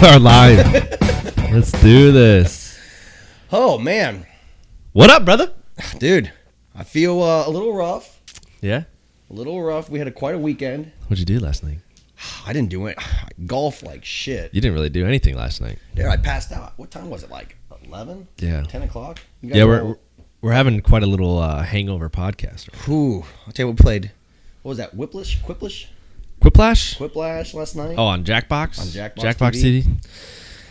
We are live. Let's do this. Oh, man. What up, brother? Dude, I feel a little rough. Yeah? A little rough. We had quite a weekend. What'd you do last night? I didn't do it. Golf like shit. You didn't really do anything last night. Dude, I passed out. What time was it? Like 11? Yeah. 10 o'clock? Yeah, we're having quite a little hangover podcast. Right? Ooh. I'll tell you what we played. What was that? Quiplash? Quiplash? Last night. Oh, on Jackbox? On Jackbox TV.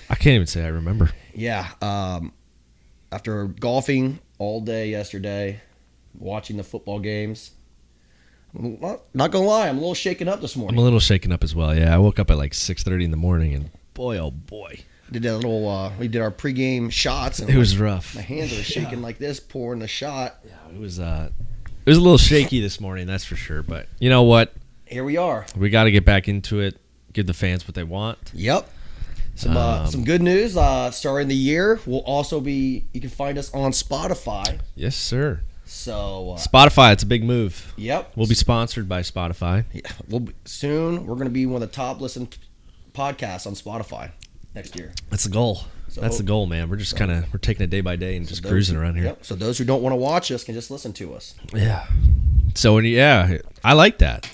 I can't even say I remember. Yeah. After golfing all day yesterday, watching the football games, I'm not gonna lie, I'm a little shaken up this morning. I'm a little shaken up as well. Yeah, I woke up at like 6:30 in the morning, and boy, oh boy, did that little. We did our pregame shots, and it was rough. My hands are shaking like this, pouring the shot. Yeah, it was a little shaky this morning, that's for sure. But you know what? Here we are. We got to get back into it. Give the fans what they want. Yep. Some good news. Starting the year, we'll also be. You can find us on Spotify. Yes, sir. So Spotify, it's a big move. Yep. We'll be sponsored by Spotify. Yeah, soon we're going to be one of the top listened podcasts on Spotify next year. That's the goal. That's the goal, man. We're just we're taking it day by day and just cruising around here. Yep. So those who don't want to watch us can just listen to us. Yeah. So I like that.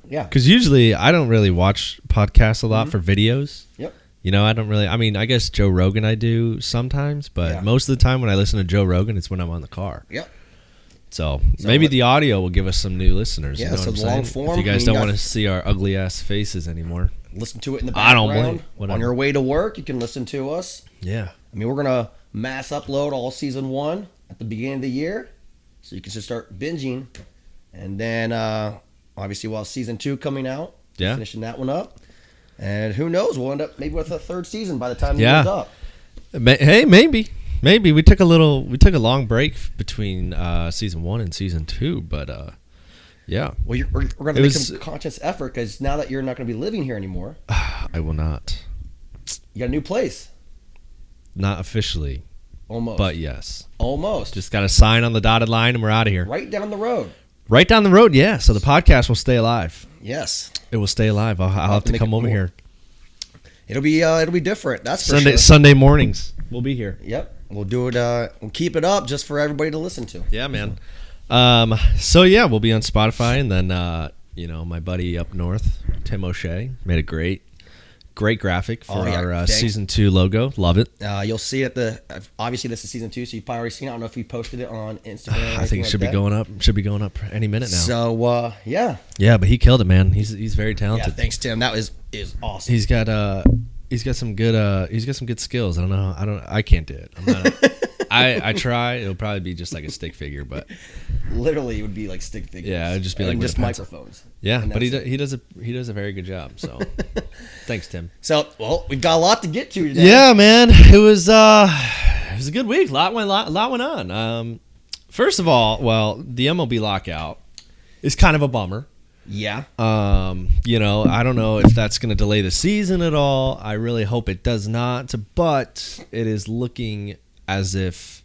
Yeah. Because usually I don't really watch podcasts a lot for videos. Yep. You know, I don't really. I mean, I guess Joe Rogan I do sometimes, but most of the time when I listen to Joe Rogan, it's when I'm on the car. Yep. So maybe the audio will give us some new listeners. Yeah, you know so what I'm long saying? form. If you guys don't want to see our ugly ass faces anymore, listen to it in the background. I don't blame. On your way to work, you can listen to us. Yeah. I mean, we're gonna mass upload all season 1 at the beginning of the year, so you can just start binging, and then obviously we'll have season 2 coming out. Yeah. Finishing that one up, and who knows? We'll end up maybe with a 3rd season by the time it goes up. Hey, maybe we took a long break between season 1 and season 2, but yeah. Well, we're going to make some conscious effort because now that you're not going to be living here anymore, I will not. You got a new place. Not officially. Almost. But yes. Almost. Just got to sign on the dotted line and we're out of here. Right down the road. Right down the road, yeah. So the podcast will stay alive. Yes. It will stay alive. I'll have to come over here. It'll be different. That's for sure. Sunday mornings. We'll be here. Yep. We'll do it. We'll keep it up just for everybody to listen to. Yeah, man. So yeah, we'll be on Spotify, and then my buddy up north, Tim O'Shea, made a great graphic for our season 2 logo. Love it. You'll see it. Obviously this is season 2, so you've probably already seen it. I don't know if we posted it on Instagram. I think it should be going up. Should be going up any minute now. So yeah. Yeah, but he killed it, man. He's very talented. Yeah, thanks, Tim. That is awesome. He's got some good skills. I can't do it. I'm not. I try. It'll probably be just like a stick figure, but literally it would be like stick figures. Yeah, it'd just be like just microphones. Yeah, but he does a very good job. So thanks, Tim. So we've got a lot to get to today. Yeah, man, it was a good week. Lot went on. First of all, the MLB lockout is kind of a bummer. Yeah. I don't know if that's going to delay the season at all. I really hope it does not, but it is looking as if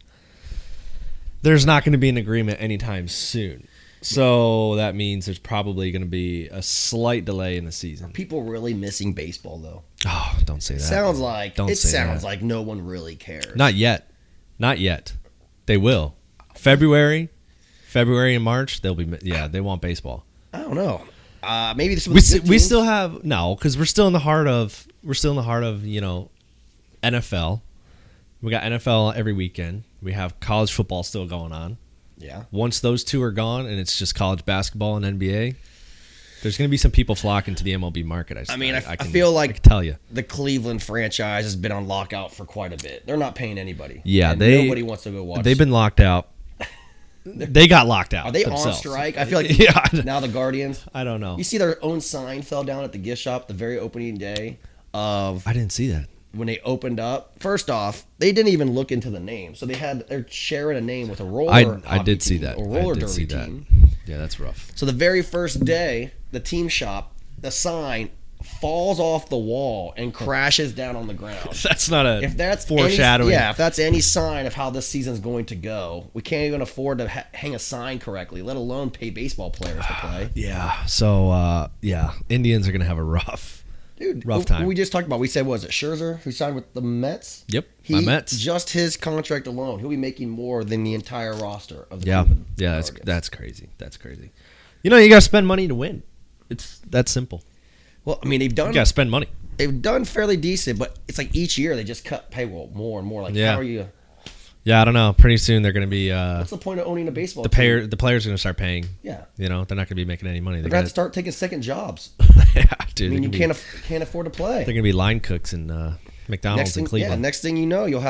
there's not going to be an agreement anytime soon. So that means there's probably going to be a slight delay in the season. Are people really missing baseball, though? Oh, don't say that. Sounds like no one really cares. Not yet. They will. February and March, they want baseball. I don't know. Maybe this we still have because we're still in the heart of NFL. We got NFL every weekend. We have college football still going on. Yeah. Once those two are gone and it's just college basketball and NBA, there's going to be some people flocking to the MLB market. I feel like I can tell you the Cleveland franchise has been on lockout for quite a bit. They're not paying anybody. Yeah, nobody wants to go watch. They've been locked out. They got locked out. Are they themselves. on strike? I feel like now the Guardians. I don't know. You see their own sign fell down at the gift shop the very opening day of. I didn't see that. When they opened up, first off, they didn't even look into the name, so they're sharing a name with a roller. I did see that. A roller derby team. Yeah, that's rough. So the very first day, the team shop, the sign falls off the wall and crashes down on the ground. That's not foreshadowing. If that's any sign of how this season's going to go, we can't even afford to hang a sign correctly, let alone pay baseball players to play. Yeah. So Indians are gonna have a rough Dude, rough time. We just talked about, we said, was it Scherzer who signed with the Mets? Yep, my Mets. Just his contract alone, he'll be making more than the entire roster of the Yeah, Cleveland that's crazy. That's crazy. You got to spend money to win. It's that simple. Well, I mean, you got to spend money. They've done fairly decent, but it's like each year they just cut payroll more and more. Like, how are you? Yeah, I don't know. Pretty soon they're going to be. What's the point of owning a baseball team? The players are going to start paying. Yeah. They're not going to be making any money. They're going to start taking second jobs. Yeah, dude. I mean, you can't afford to play. They're going to be line cooks in McDonald's in Cleveland. Yeah, next thing you know, you'll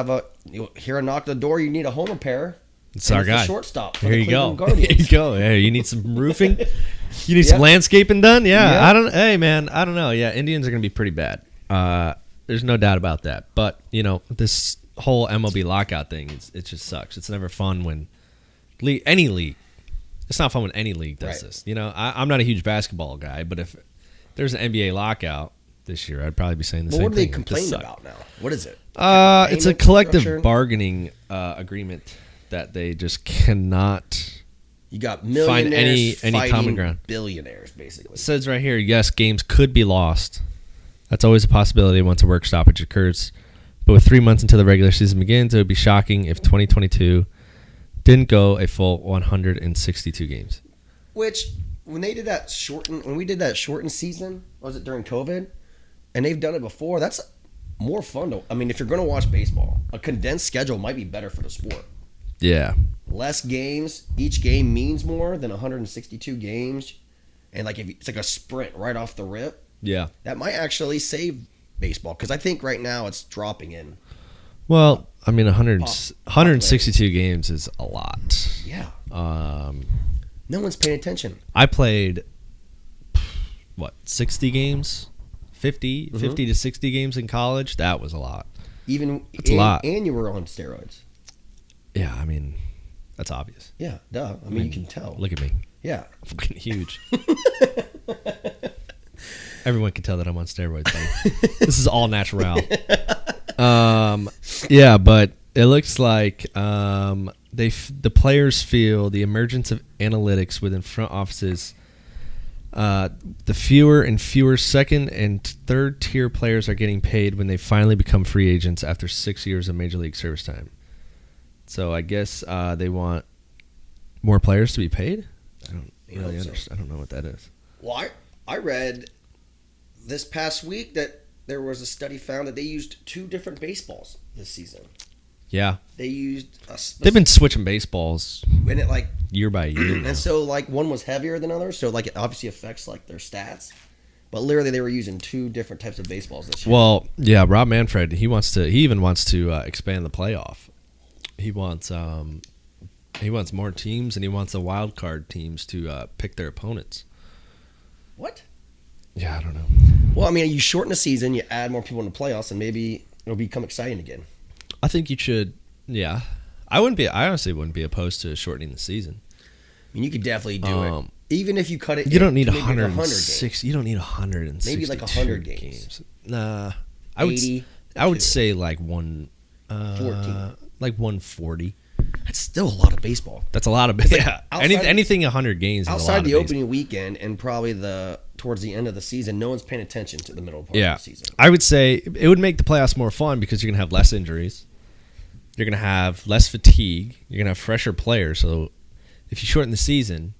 hear a knock at the door. You need a home repair. It's our guy. Shortstop. Here you go. Here you go. Hey, you need some roofing? You need some landscaping done? Yeah. Hey, man, I don't know. Yeah, Indians are going to be pretty bad. There's no doubt about that. But, this whole MLB lockout thing, it just sucks. It's never fun when any league. It's not fun when any league does this. I'm not a huge basketball guy, but if there's an NBA lockout this year, I'd probably be saying the same thing. What are they complaining about now? What is it? It's a collective bargaining agreement that they just cannot. You got millionaires find any common ground. Billionaires, basically. It says right here, yes, games could be lost. That's always a possibility once a work stoppage occurs. But with 3 months until the regular season begins, it would be shocking if 2022 didn't go a full 162 games. Which, when we did that shortened season, was it during COVID? And they've done it before. That's more fun if you're going to watch baseball, a condensed schedule might be better for the sport. Yeah. Less games. Each game means more than 162 games. And it's like a sprint right off the rip. Yeah. That might actually save baseball, because I think right now it's dropping in. Well, 162 games is a lot. Yeah. No one's paying attention. I played, 60 games? 50 to 60 games in college? That was a lot. It's a lot. And you were on steroids. Yeah, that's obvious. Yeah, duh. You can tell. Look at me. Yeah. I'm fucking huge. Everyone can tell that I'm on steroids, buddy. This is all natural. Yeah, but it looks like the players feel the emergence of analytics within front offices. The fewer and fewer second and third tier players are getting paid when they finally become free agents after 6 years of major league service time. So I guess they want more players to be paid. I don't really understand. I don't know what that is. Well, I read this past week that there was a study found that they used 2 different baseballs this season. Yeah. They used they've been switching baseballs and it year by year. And so one was heavier than others, so it obviously affects their stats. But literally they were using 2 different types of baseballs this year. Well, yeah, Rob Manfred, he even wants to expand the playoff. He wants more teams, and he wants the wild card teams to pick their opponents. What? Yeah, I don't know. Well, you shorten the season, you add more people in the playoffs, and maybe it'll become exciting again. I think you should. Yeah, I honestly wouldn't be opposed to shortening the season. You could definitely do it, even if you cut it. You don't need 106. You don't need 160. Maybe 100 games. Nah, I would say 14, 140. That's still a lot of baseball. That's a lot of anything 100 games. Outside the opening weekend and probably towards the end of the season, no one's paying attention to the middle part of the season. I would say it would make the playoffs more fun because you're gonna have less injuries. You're gonna have less fatigue. You're gonna have fresher players. So if you shorten the season,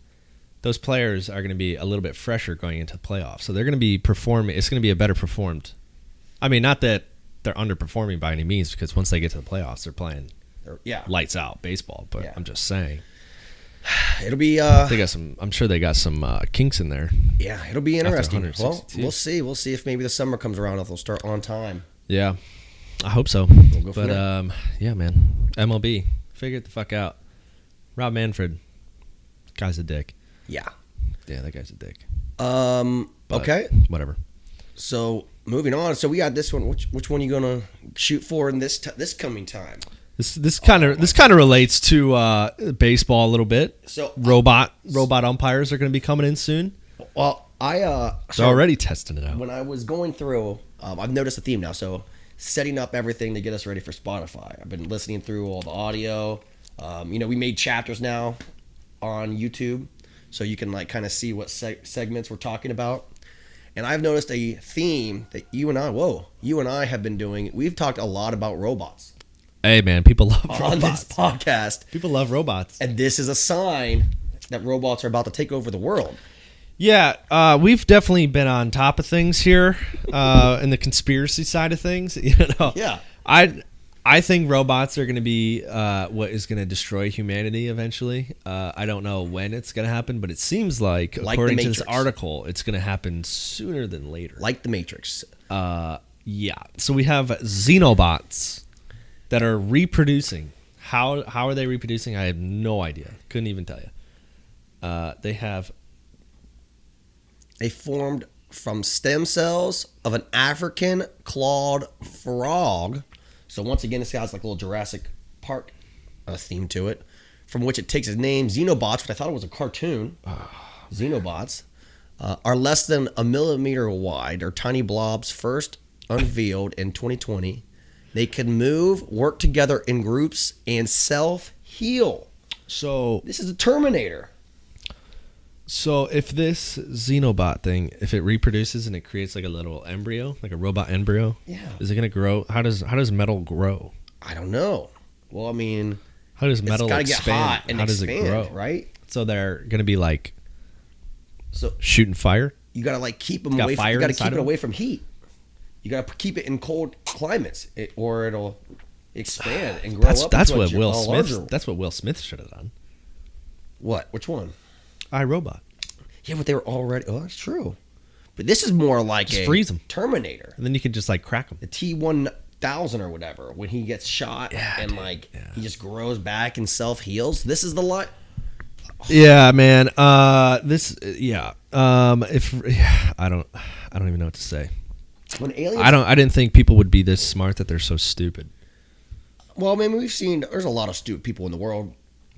those players are gonna be a little bit fresher going into the playoffs. So they're gonna be performing. It's gonna be a better performed. Not that they're underperforming by any means, because once they get to the playoffs, they're playing. Lights out baseball, but I'm just saying. It'll be. They got some. I'm sure they got some kinks in there. Yeah, it'll be interesting. Well, we'll see. We'll see if maybe the summer comes around, if they'll start on time. Yeah, I hope so. We'll go from there. Yeah, man. MLB, figure it the fuck out. Rob Manfred, guy's a dick. Yeah, that guy's a dick. Okay. Whatever. So moving on. So we got this one. Which one are you gonna shoot for in this coming time? This kind of relates to baseball a little bit. So robot umpires are going to be coming in soon. Well, they're already testing it out. When I was going through, I've noticed a theme now. So setting up everything to get us ready for Spotify. I've been listening through all the audio. We made chapters now on YouTube, so you can kind of see what segments we're talking about. And I've noticed a theme that you and I have been doing. We've talked a lot about robots. Hey, man, people love on robots. this podcast. People love robots. And this is a sign that robots are about to take over the world. Yeah, we've definitely been on top of things here in the conspiracy side of things. Yeah. I think robots are going to be what is going to destroy humanity eventually. I don't know when it's going to happen, but it seems like according to this article, it's going to happen sooner than later. Like the Matrix. Yeah. So we have Xenobots that are reproducing. How are they reproducing? I have no idea. Couldn't even tell you. They formed from stem cells of an African clawed frog. So once again, this has like a little Jurassic Park theme to it, from which it takes its name. Xenobots, which I thought it was a cartoon. Xenobots are less than a millimeter wide, or tiny blobs first unveiled in 2020. They can move, work together in groups, and self-heal. So this is a Terminator. So if this Xenobot thing, if it reproduces and it creates like a little embryo, like a robot embryo, is it going to grow? How does metal grow? I don't know. Well, I mean, how does metal expand? Get hot and how expand, does it grow? Right? So they're going to be like shooting fire. You got to like keep them away. You got to keep it away from heat. You got to keep it in cold climates, or it'll expand and grow up. That's what Will Smith. That's what Will Smith should have done. What? Which one? iRobot. Yeah, but they were already. Oh, that's true. But this is more like just freeze them. Terminator, and then you can just like crack them. The T-1000 or whatever. When he gets shot he just grows back and self heals. This is the line. Yeah, man. If I don't even know what to say. When aliens, I didn't think people would be this smart that they're so stupid. Well, I mean, we've seen there's a lot of stupid people in the world.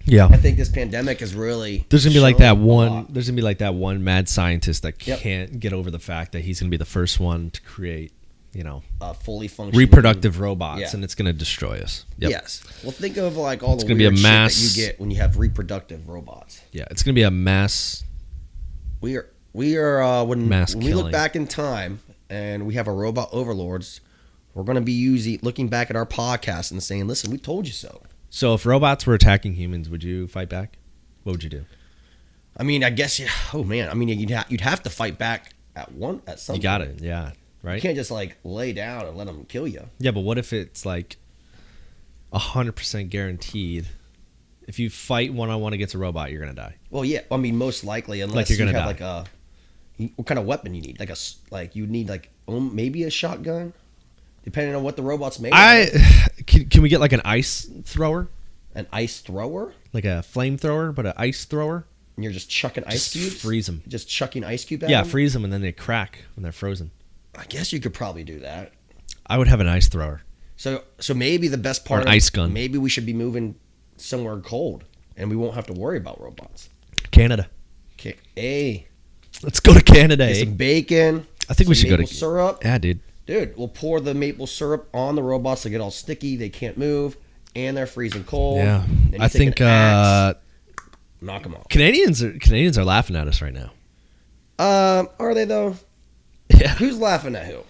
Yeah, I think this pandemic is really. There's gonna be like that one. There's gonna be like that one mad scientist that can't get over the fact that he's gonna be the first one to create, fully functioning reproductive robots, and it's gonna destroy us. Yep. Yes. Well, think of like all the weird shit that you get when you have reproductive robots. Yeah, it's gonna be a mass. We are when we look killing. back in time and we have a robot overlords, we're gonna be looking back at our podcast and saying, "Listen, we told you so." So if robots were attacking humans, would you fight back? What would you do? I mean, I guess oh man, I mean you'd have to fight back at some point. You got it, yeah, right. You can't just like lay down and let them kill you. Yeah, but what if it's like 100% guaranteed? If you fight one-on-one against a robot, you're gonna die. Well, yeah, I mean most likely, unless you have like what kind of weapon you need? You need maybe a shotgun. Depending on what the robot's made of. Can we get like an ice thrower? An ice thrower? Like a flamethrower, but an ice thrower? And you're just chucking ice cubes? Freeze them. Just chucking ice cubes at them? Yeah, freeze them and then they crack when they're frozen. I guess you could probably do that. I would have an ice thrower. So maybe the best part of an ice gun. Maybe we should be moving somewhere cold and we won't have to worry about robots. Canada. Okay. Hey. Let's go to Canada. Get some bacon. I think we should go to syrup. Yeah, dude. Dude, we'll pour the maple syrup on the robots. They get all sticky. They can't move, and they're freezing cold. Yeah, I think knock them off. Canadians are laughing at us right now. Are they though? Yeah. Who's laughing at who?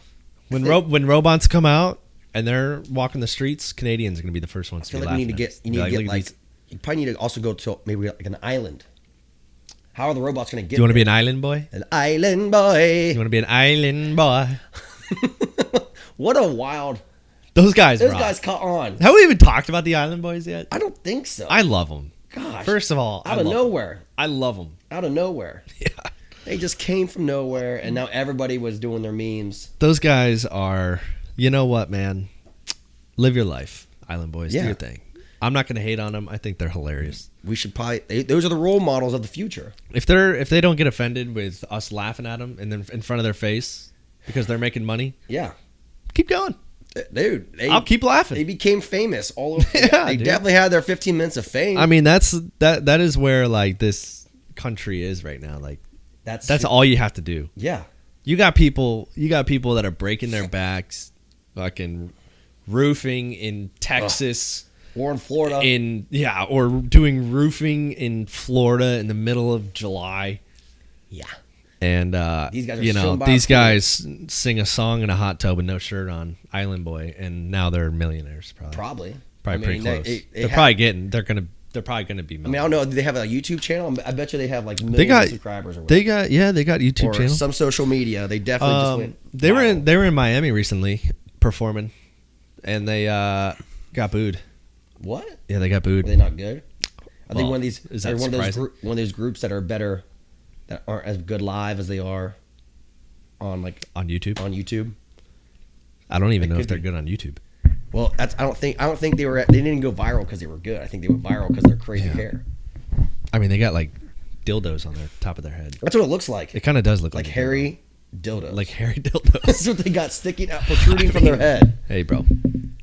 When robots come out and they're walking the streets, Canadians are going to be the first ones to be laughing. You probably need to also go to maybe like an island. How are the robots going to get? Do you want to be an island boy? An island boy. You want to be an island boy? What a wild. Those guys caught on. Have we even talked about the Island Boys yet? I don't think so. I love them. Gosh. First of all, out of nowhere. I love them. Out of nowhere. Yeah. They just came from nowhere, and now everybody was doing their memes. Those guys are, you know what, man? Live your life, Island Boys. Do your thing. I'm not going to hate on them. I think they're hilarious. We should probably. Those are the role models of the future. If they don't get offended with us laughing at them and then in front of their face because they're making money, keep going. Dude, I'll keep laughing. They became famous all over. They definitely had their 15 minutes of fame. I mean, that is where like this country is right now. Like that's all you have to do. Yeah. You got people that are breaking their backs, fucking roofing in Texas or in Florida. Or doing roofing in Florida in the middle of July. Yeah. And These guys are you know, still these buying guys sing a song in a hot tub with no shirt on, Island Boy, and now they're millionaires. Probably Probably. pretty close. They're probably gonna be. I don't know. Do they have a YouTube channel? I bet you they have like millions of subscribers. Or they got YouTube channel, some social media. They definitely just went. They were in Miami recently performing, and they got booed. What? Yeah, they got booed. Are they not good? I think Well, one of these is that one of surprising? those groups that are better, that aren't as good live as they are on YouTube. on YouTube. I don't even It know if could they're be. good on YouTube. Well, I don't think they didn't go viral because they were good. I think they went viral because of their crazy hair. I mean, they got like dildos on their top of their head. That's what it looks like. It kind of does look Like like hairy dildos. like hairy dildos. That's what they got sticking out, protruding from their head. Hey, bro.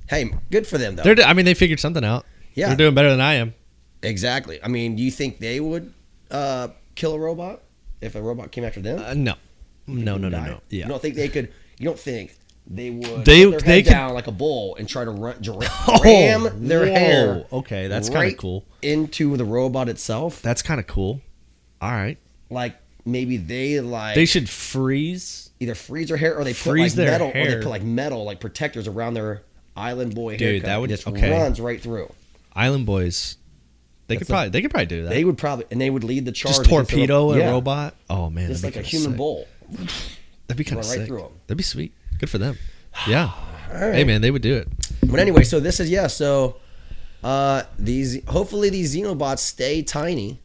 Hey, good for them though. They figured something out. Yeah. They're doing better than I am. Exactly. I mean, do you think they would kill a robot if a robot came after them? No. No. Die? Yeah. You don't think they could? You don't think they would They- put their they head could- down like a bull and try to ram their hair? Okay, that's kind right of cool. into the robot itself. That's kind of cool. All right. Like maybe They should freeze. either freeze their hair or they put Freeze like their metal or hair. they put like metal like protectors around their Island Boy Dude, haircut. that would- just okay. runs right through. Island Boys. They could probably do that. They would probably and they would lead the charge. Just against the torpedo a yeah, robot. Oh man, just like that'd a be kinda human sick. bull. That'd be kind of Run right sick. through 'em. That'd be sweet. Good for them. Yeah. All right. Hey man, they would do it. But anyway, so this is so these hopefully these Xenobots stay tiny,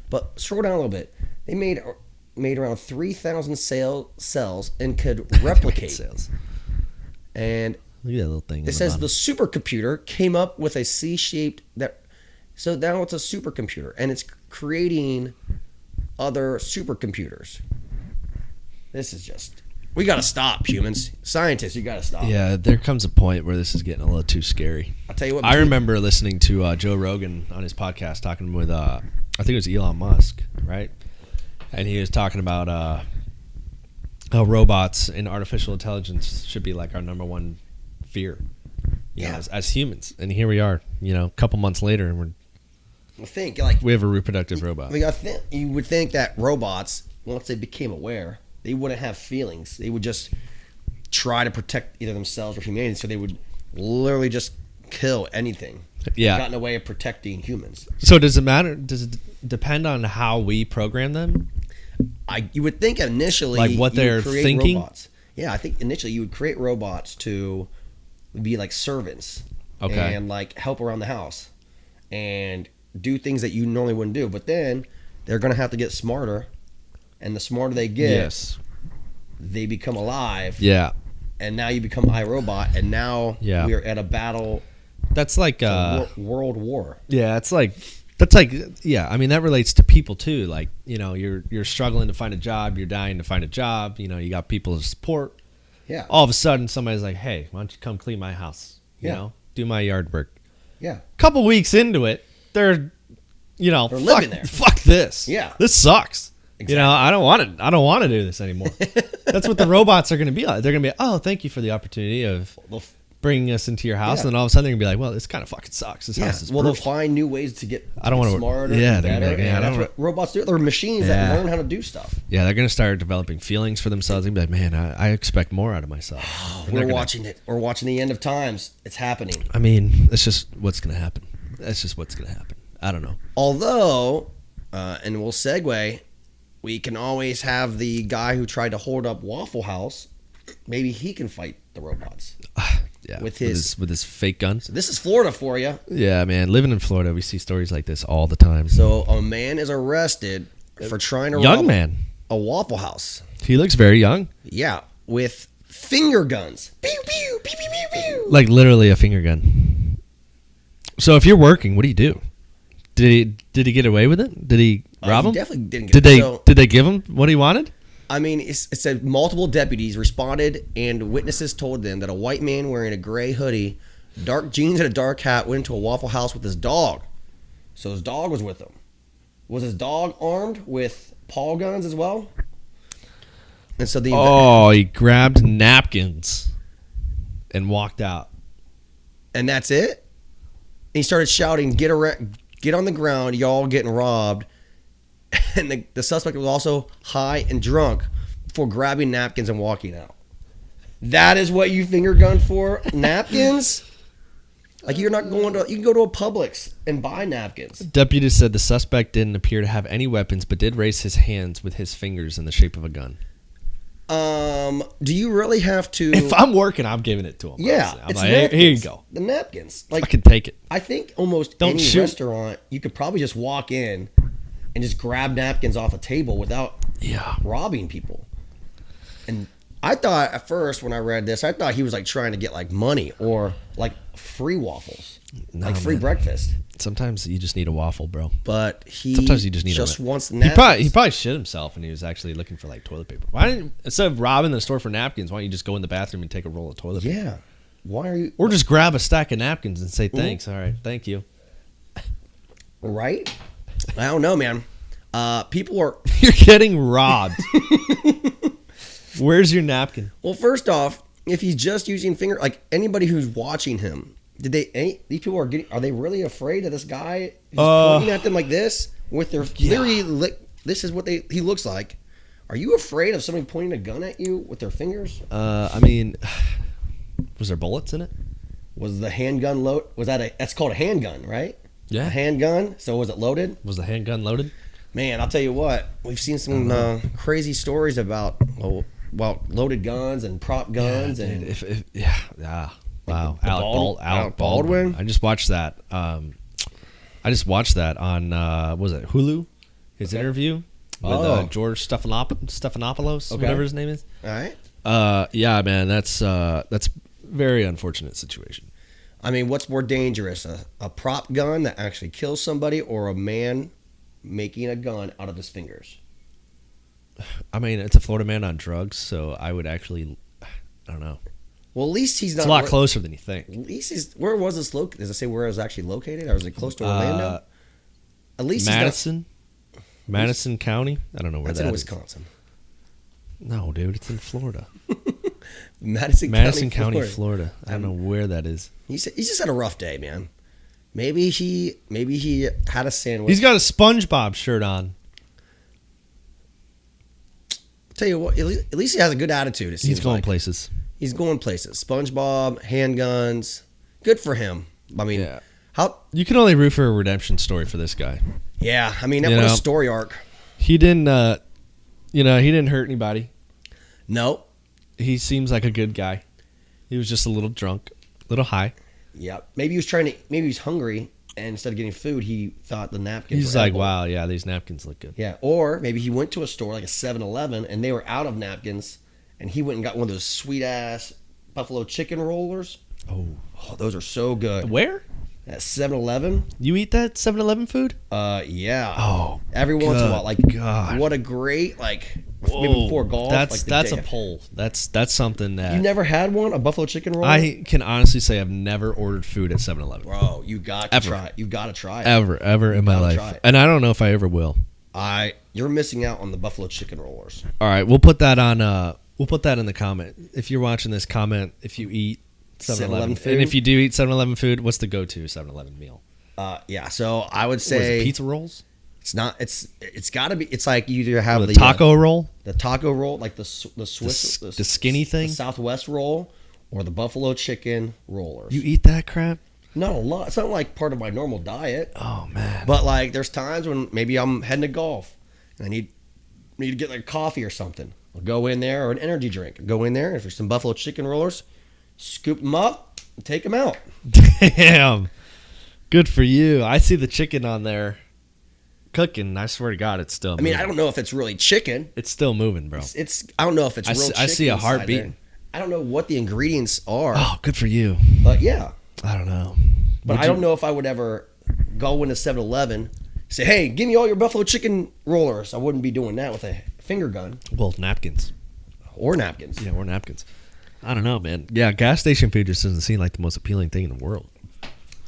but scroll down a little bit. They made around 3,000 cells and could replicate. Sales. And Look at that little thing. it says the supercomputer came up with a C-shaped so now it's a supercomputer and it's creating other supercomputers. This is just we gotta stop, humans, scientists. You gotta stop. Yeah, there comes a point where this is getting a little too scary. I'll tell you what. I remember listening to Joe Rogan on his podcast talking with I think it was Elon Musk, right? And he was talking about how robots and artificial intelligence should be like our number one fear, you know, as humans. And here we are, you know, a couple months later, and we have a reproductive robot. You would think that robots, once they became aware, they wouldn't have feelings. They would just try to protect either themselves or humanity. So they would literally just kill anything. Yeah. Got in the way of protecting humans. So does it matter? Does it depend on how we program them? You would think initially, like what you would they're create thinking. Robots. Yeah, I think initially you would create robots to be like servants, Okay. and like help around the house, and do things that you normally wouldn't do. But then they're gonna have to get smarter, and the smarter they get, Yes. they become alive. Yeah. And now you become iRobot, and now Yeah. we're at a battle, That's like world war. yeah, that's like yeah, I mean that relates to people too. Like, you know, you're struggling to find a job, you're dying to find a job, you know, you got people to support. Yeah. All of a sudden somebody's like, "Hey, why don't you come clean my house? You Yeah. know, do my yard work." Yeah. Couple weeks into it, they're living there. Fuck this. Yeah. This sucks. Exactly. You know, I don't want to do this anymore. That's what the robots are going to be like. They're going to be, "Oh, thank you for the opportunity of bringing us into your house." Yeah. And then all of a sudden they're going to be like, "Well, this kind of fucking sucks. This house is They'll brutal." find new ways to get I don't want to smarter, yeah, and they're gonna better. be like, yeah, I and don't that's what robots do. They're machines that Yeah. learn how to do stuff. Yeah, they're going to start developing feelings for themselves. They're going to be like, "Man, I expect more out of myself." And they're We're gonna- watching it. We're watching the end of times. It's happening. I mean, that's just what's going to happen. That's just what's going to happen. I don't know. Although, and we'll segue, we can always have the guy who tried to hold up Waffle House. Maybe he can fight the robots. Yeah, With with his fake guns. This is Florida for you. Yeah, man. Living in Florida, we see stories like this all the time. So a man is arrested for trying to Young rob man. a Waffle House. He looks very young. Yeah, with finger guns. Pew pew pew pew pew pew. Like literally a finger gun. So if you're working, what do you do? Did he get away with it? Did he rob He him? definitely didn't Did get they so, did they give him what he wanted? I mean, it said multiple deputies responded, and witnesses told them that a white man wearing a gray hoodie, dark jeans, and a dark hat went into a Waffle House with his dog. So his dog was with him. Was his dog armed with paw guns as well? And so He grabbed napkins and walked out. and that's it. And he started shouting, "Get on the ground! Y'all getting robbed!" And the suspect was also high and drunk before grabbing napkins and walking out. That is what you finger gun for? Napkins? Like you're not going to, you can go to a Publix and buy napkins. Deputies said the suspect didn't appear to have any weapons, but did raise his hands with his fingers in the shape of a gun. Do you really have to? If I'm working, I'm giving it to him. Yeah, I'm like, hey, here you go. The napkins. Like I can take it. I think almost any restaurant, you could probably just walk in and just grab napkins off a table without robbing people. And I thought at first when I read this, I thought he was like trying to get like money or like free waffles, like free breakfast. Sometimes you just need a waffle, bro. But sometimes you just wants napkins. He probably shit himself and he was actually looking for like toilet paper. Why didn't, instead of robbing the store for napkins, why don't you just go in the bathroom and take a roll of toilet paper? Yeah. Why are you? Or just grab a stack of napkins and say thanks. All right, thank you. Right? I don't know, man. People are. You're getting robbed. Where's your napkin? Well, first off, if he's just using like anybody who's watching him, these people are they really afraid of this guy who's pointing at them like this with their this is what he looks like. Are you afraid of somebody pointing a gun at you with their fingers? I mean, was there bullets in it? Was the handgun that's called a handgun, right? Yeah. A handgun. So was it loaded? Was the handgun loaded? Man, I'll tell you what. We've seen some crazy stories about loaded guns and prop guns Wow. Alec Baldwin. I just watched that. On was it Hulu? His interview with George Stephanopoulos, whatever his name is. All right. Yeah, man, that's very unfortunate situation. I mean, what's more dangerous, a prop gun that actually kills somebody, or a man making a gun out of his fingers? I mean, it's a Florida man on drugs, so I would actually, I don't know. Well, at least he's not. It's a lot closer than you think. At least where was this located? Does it say where it was actually located, or is it close to Orlando? At least Madison County. I don't know where that's in Wisconsin. No, dude, it's in Florida. Madison County, Florida. I don't know where that is. He's just had a rough day, man. Maybe he had a sandwich. He's got a SpongeBob shirt on. I'll tell you what, at least he has a good attitude. He's going places. He's going places. SpongeBob, handguns. Good for him. I mean, how you can only root for a redemption story for this guy. Yeah, I mean, what a story arc. He didn't, he didn't hurt anybody. No. He seems like a good guy. He was just a little drunk, a little high. Yeah, maybe he was hungry, and instead of getting food, he thought the napkins. He's like, wow, yeah, these napkins look good. Yeah, or maybe he went to a store like a 7-Eleven, and they were out of napkins, and he went and got one of those sweet ass buffalo chicken rollers. Oh, those are so good. Where? At 7-Eleven. You eat that 7-Eleven food? Yeah. Oh, every once in a while. Like, God. What a great, like, maybe before golf. That's a poll. That's something that... You never had one? A buffalo chicken roll? I can honestly say I've never ordered food at 7-Eleven. Bro, you got to try it. You got to try it. Ever in my life. And I don't know if I ever will. You're missing out on the buffalo chicken rollers. All right, we'll put that on... we'll put that in the comment. If you're watching this, comment if you eat 7-Eleven food. And if you do eat 7-Eleven food, what's the go-to 7-Eleven meal? Yeah, so I would say pizza rolls. It's not. It's got to be. It's like you either have the taco roll, like the Swiss, the skinny thing, the Southwest roll, or the buffalo chicken rollers. You eat that crap? Not a lot. It's not like part of my normal diet. Oh man! But like, there's times when maybe I'm heading to golf and I need to get like coffee or something. I'll go in there, or an energy drink. I'll go in there, and if there's some buffalo chicken rollers, scoop them up and take them out. Damn. Good for you. I see the chicken on there cooking. I swear to God, it's still moving. I don't know if it's really chicken. It's still moving, bro. I don't know if it's real chicken. I see a heartbeat. I don't know what the ingredients are. Oh, good for you. But yeah. I don't know. But I don't know if I would ever go into 7-Eleven, say, hey, give me all your buffalo chicken rollers. I wouldn't be doing that with a finger gun. Well, napkins. Or napkins. Yeah, or napkins. I don't know, man. Yeah, gas station food just doesn't seem like the most appealing thing in the world.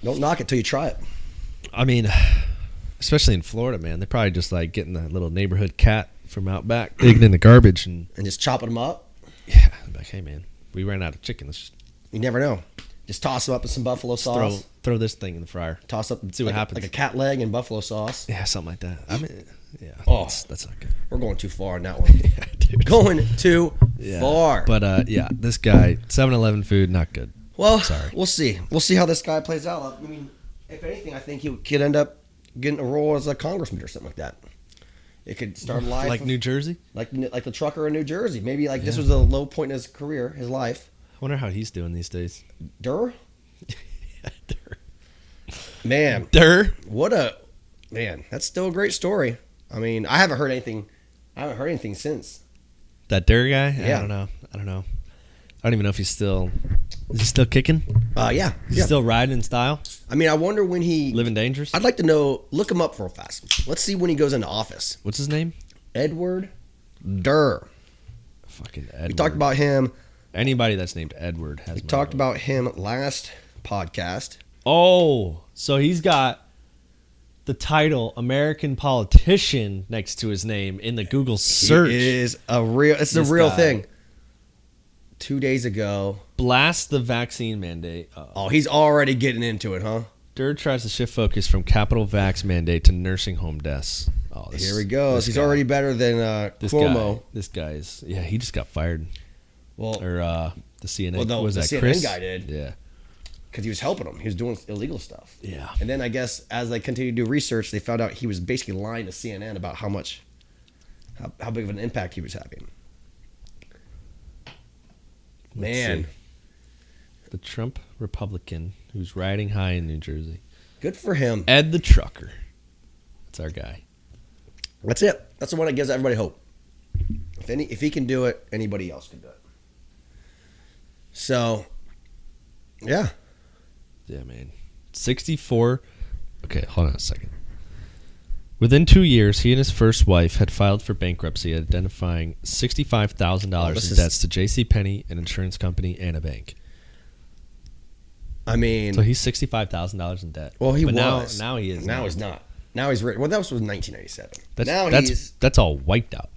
Don't knock it till you try it. I mean, especially in Florida, man. They're probably just like getting that little neighborhood cat from out back, digging in the garbage and just chopping them up. Yeah, like, hey man, we ran out of chicken. Let's just... You never know. Just toss them up in some buffalo sauce. Throw this thing in the fryer. Toss up and see what happens. Like a cat leg and buffalo sauce. Yeah, something like that. I mean, Yeah. Oh. That's not good. We're going too far on that one. Yeah, dude. Going too far. But this guy, 7-Eleven food, not good. Well, Sorry. we'll see. We'll see how this guy plays out. I mean, if anything, I think he could end up getting a role as a congressman or something like that. It could start life Like New Jersey? like the trucker in New Jersey. Maybe this was a low point in his career, his life. I wonder how he's doing these days. Durr? Durr. Man. Durr? Man, that's still a great story. I mean, I haven't heard anything since. That Durr guy? Yeah. I don't know. I don't even know if he's still kicking? Yeah. He's still riding in style? I mean, I wonder when he... Living dangerous? I'd like to know... Look him up real fast. Let's see when he goes into office. What's his name? Edward Durr. Fucking Edward. We talked about him. Anybody that's named Edward has We my talked vote. about him last podcast. Oh, so he's got the title American Politician next to his name in the Google search. It's a real guy. thing. 2 days ago. Blast the vaccine mandate. Oh, he's already getting into it, huh? Durr tries to shift focus from capital vax mandate to nursing home deaths. Oh, Here he goes. He's already better than Cuomo. This guy's he just got fired. Well, Or the CNN. Well, no, was the that CNN Chris? guy did. Yeah. because he was helping them. He was doing illegal stuff. Yeah. And then I guess as they continued to do research, they found out he was basically lying to CNN about how big of an impact he was having. Let's Man. see. The Trump Republican who's riding high in New Jersey. Good for him. Ed the Trucker. That's our guy. That's it. That's the one that gives everybody hope. If he can do it, anybody else can do it. So, yeah. Yeah, man. 64. Okay, hold on a second. Within 2 years, he and his first wife had filed for bankruptcy, identifying $65,000 in debts to JCPenney, an insurance company, and a bank. I mean, So he's $65,000 in debt. well, he But was. Now he is. Now he's not. Now he's rich. Well, that was 1997. That's all wiped out.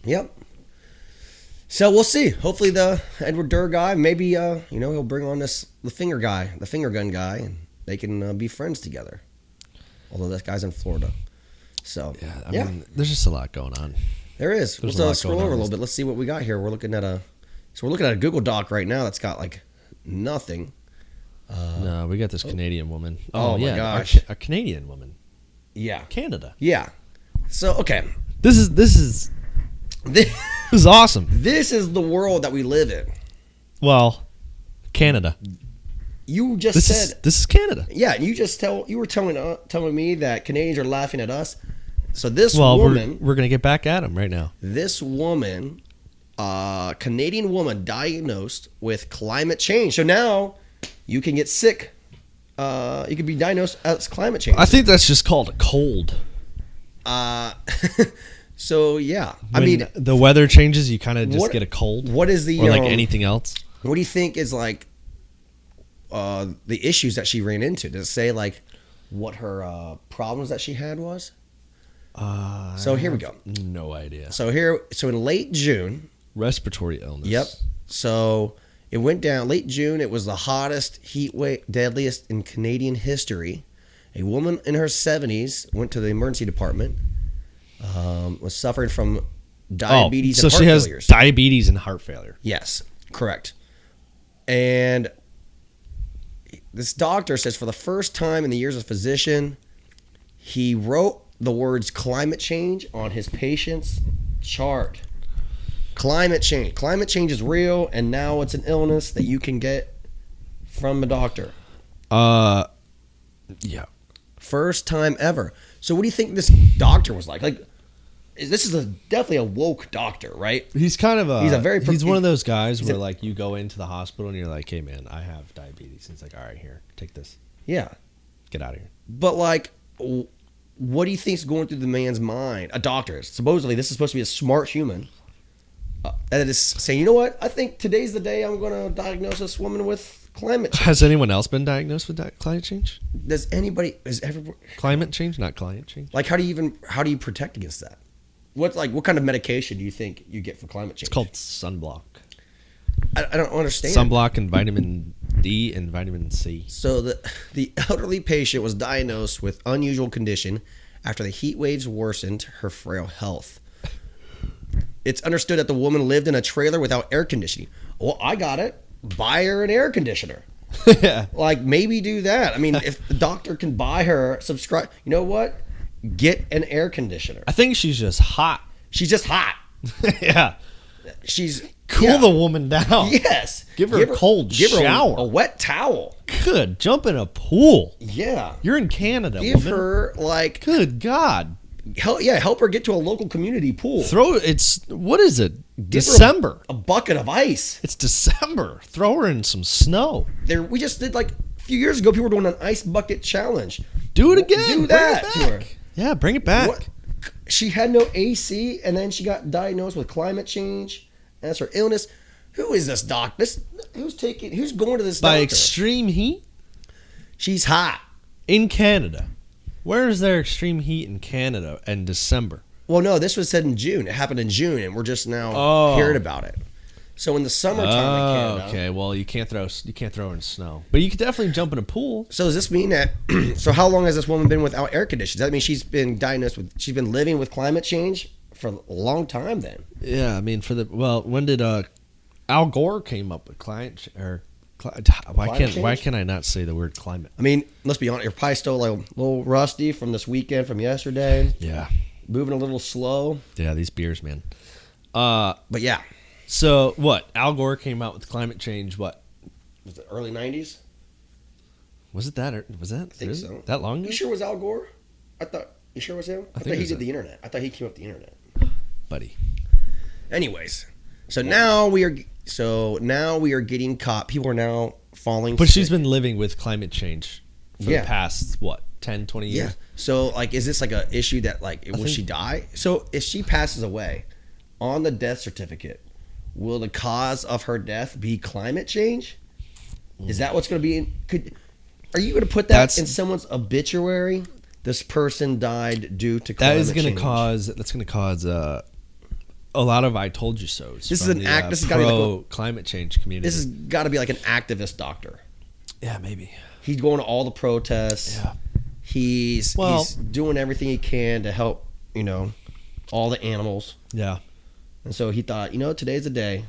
Yep. So we'll see. Hopefully the Edward Durr guy, maybe he'll bring on the finger gun guy, and they can be friends together. Although that guy's in Florida. So Yeah, I mean, there's just a lot going on. there is. There's a lot Let's scroll going over on. a little bit. Let's see what we got here. We're looking at a Google Doc right now that's got like nothing. No, we got this Canadian woman. Oh, my yeah, gosh. a Canadian woman. Yeah. Canada. Yeah. So okay. This is This, awesome. this is the world that we live in. Well, Canada. You just said This is Canada. yeah. You were telling me that Canadians are laughing at us. So this Well, woman, we're gonna get back at them right now. Canadian woman diagnosed with climate change. So now you can get sick. You can be diagnosed as climate change. I think that's just called a cold. So yeah, When the weather changes, you kind of just what- get a cold. what is the or like anything else? What do you think is like the issues that she ran into? Does it say like what her problems that she had was? So here we go. No idea. So in late June. Respiratory illness. Yep. So it went down late June. It was the hottest heat wave, deadliest in Canadian history. A woman in her 70s went to the emergency department. Was suffering from diabetes so and heart she has failures. diabetes and heart failure. Yes, correct. And this doctor says for the first time in the years as a physician, he wrote the words climate change on his patient's chart. Climate change. Climate change is real, and now it's an illness that you can get from a doctor. Yeah. First time ever. So what do you think this doctor was like? This is definitely a woke doctor, right? He's kind of he's one of those guys where like you go into the hospital and you're like, hey man, I have diabetes. And he's like, all right, here, take this. Yeah. Get out of here. But like, what do you think's going through the man's mind? A doctor. Supposedly, this is supposed to be a smart human. That is saying, you know what? I think today's the day I'm going to diagnose this woman with climate change. Has anyone else been diagnosed with climate change? Climate change, not climate change. Like, how do you protect against that? What kind of medication do you think you get for climate change? It's called sunblock. I don't understand. Sunblock and vitamin D and vitamin C. So the elderly patient was diagnosed with unusual condition, after the heat waves worsened her frail health. It's understood that the woman lived in a trailer without air conditioning. Well, I got it. Buy her an air conditioner. Yeah. Like, maybe do that. I mean, if the doctor can buy her, subscribe. You know what? Get an air conditioner. I think she's just hot. She's just hot. Yeah. She's Cool the woman down. Yes. Give her a cold shower. A wet towel. Good. Jump in a pool. Yeah. You're in Canada, Give woman. her, like... Good God. Help her get to a local community pool. What is it? December. A bucket of ice. It's December. Throw her in some snow. We just did, like, a few years ago, people were doing an ice bucket challenge. Do it again. Do that bring to it her. back. Yeah, bring it back. What? She had no AC, and then she got diagnosed with climate change. And that's her illness. Who is this doc? Who's going to this By doctor? extreme heat? She's hot. In Canada. Where is there extreme heat in Canada in December? Well, no, this was said in June. It happened in June, and we're just now hearing about it. So in the summertime in Canada. Okay, well you can't throw her in snow, but you could definitely jump in a pool. So does this mean that? So how long has this woman been without air conditioning? Does that mean she's been living with climate change for a long time? Then. Yeah, I mean when did Al Gore came up with climate or why can I not say the word climate? I mean, let's be honest. You're probably still like a little rusty from this weekend, from yesterday. Yeah, moving a little slow. Yeah, these beers, man. But yeah. So what? Al Gore came out with climate change. What? Was it early 90s? Was it that? Was that? I think really? so. That long ago? You sure it was Al Gore? You sure it was him? I thought he did the internet. I thought he came up with the internet. Buddy. Anyways, so now we are getting caught. People are now falling But sick. she's been living with climate change for the past 10, 20 years. Yeah. So like, is this like a issue that like will she die? So if she passes away, on the death certificate, will the cause of her death be climate change? Is that what's going to be? Are you going to put that in someone's obituary? This person died due to climate change. That's going to cause a lot of I told you so's. This is an act. This has got to be like climate change community. This has got to be like an activist doctor. Yeah, maybe. He's going to all the protests. Yeah. He's doing everything he can to help, all the animals. Yeah. And so he thought, today's the day.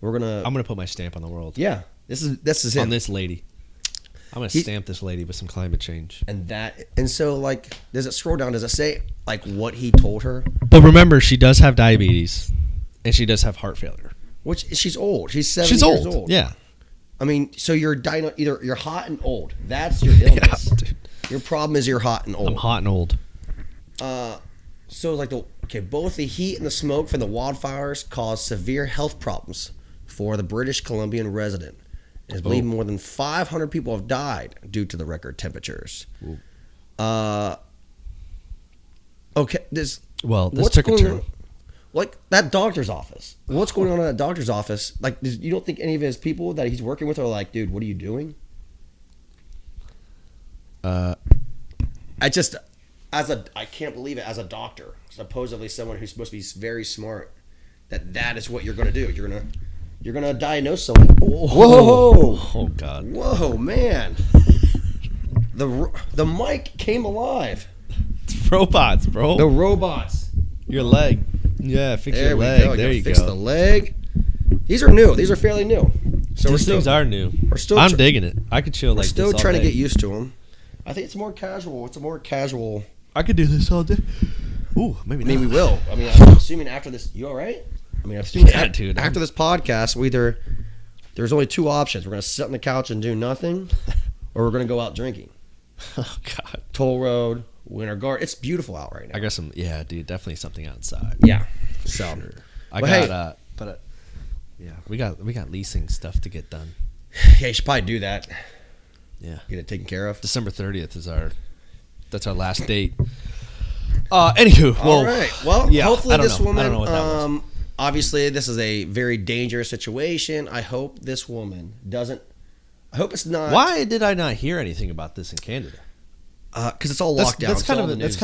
I'm gonna put my stamp on the world. Yeah. This is him. On this lady. I'm gonna stamp this lady with some climate change. And so like, does it scroll down? Does it say like what he told her? But remember, she does have diabetes, and she does have heart failure. Which she's old. She's 70 years old. Yeah. I mean, so you're either you're hot and old. That's your illness. Yeah, your problem is you're hot and old. I'm hot and old. So like both the heat and the smoke from the wildfires caused severe health problems for the British Columbian resident. It's believed more than 500 people have died due to the record temperatures. This took a turn. Like that doctor's office. What's going on in that doctor's office? Like, you don't think any of his people that he's working with are like, dude, what are you doing? I can't believe it. As a doctor, supposedly someone who's supposed to be very smart, that is what you're going to do. You're gonna diagnose someone. Whoa! Oh God! Whoa, man! The mic came alive. It's robots, bro. The robots. Your leg. Yeah, fix your leg. There you go. Fix the leg. These are new. These are fairly new. So these things are new. I'm digging it. I could chill like this all day. We're still trying to get used to them. I think it's more casual. It's a more casual. I could do this all day. Ooh, maybe not. I mean, we will. I mean, I'm assuming after this, you all right? I mean, dude. After this podcast, there's only two options. We're going to sit on the couch and do nothing, or we're going to go out drinking. Oh, God. Toll Road, Winter Garden. It's beautiful out right now. I got dude, definitely something outside. Yeah. So, sure. We got leasing stuff to get done. Yeah, you should probably do that. Yeah. Get it taken care of. December 30th is that's our last date. Anywho. All right. Well, hopefully this woman, I don't know what that was. Obviously, this is a very dangerous situation. I hope this woman doesn't. I hope it's not. Why did I not hear anything about this in Canada? Because it's all locked down. That's kind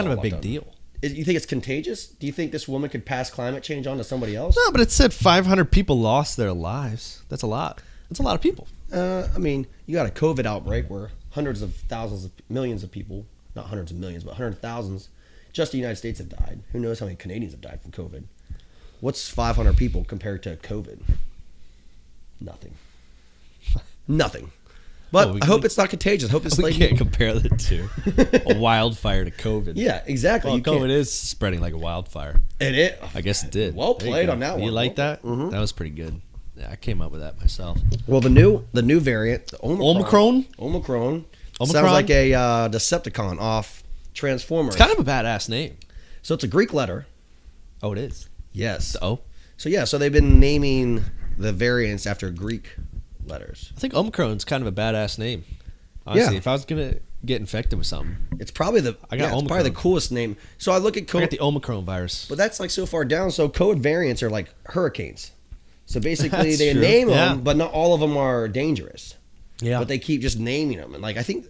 of a big deal. You think it's contagious? Do you think this woman could pass climate change on to somebody else? No, but it said 500 people lost their lives. That's a lot. That's a lot of people. I mean, you got a COVID outbreak where hundreds of thousands of millions of people not hundreds of millions, but hundreds of thousands. Just the United States have died. Who knows how many Canadians have died from COVID? What's 500 people compared to COVID? Nothing. Nothing. But I hope it's not contagious. I hope it's we can't compare the two. A wildfire to COVID. Yeah, exactly. Well, COVID is spreading like a wildfire. I guess it did. Well played on that one. You like that? Mm-hmm. That was pretty good. Yeah, I came up with that myself. Well, the new variant, the Omicron. Sounds like a Decepticon off Transformers. It's kind of a badass name. So it's a Greek letter. Oh, it is? Yes. The O? So they've been naming the variants after Greek letters. I think Omicron's kind of a badass name. Honestly, if I was going to get infected with something. It's probably it's probably the coolest name. So I look at COVID. I got the Omicron virus. But that's like so far down. So COVID variants are like hurricanes. So basically they name them, but not all of them are dangerous. Yeah. But they keep just naming them. And like I think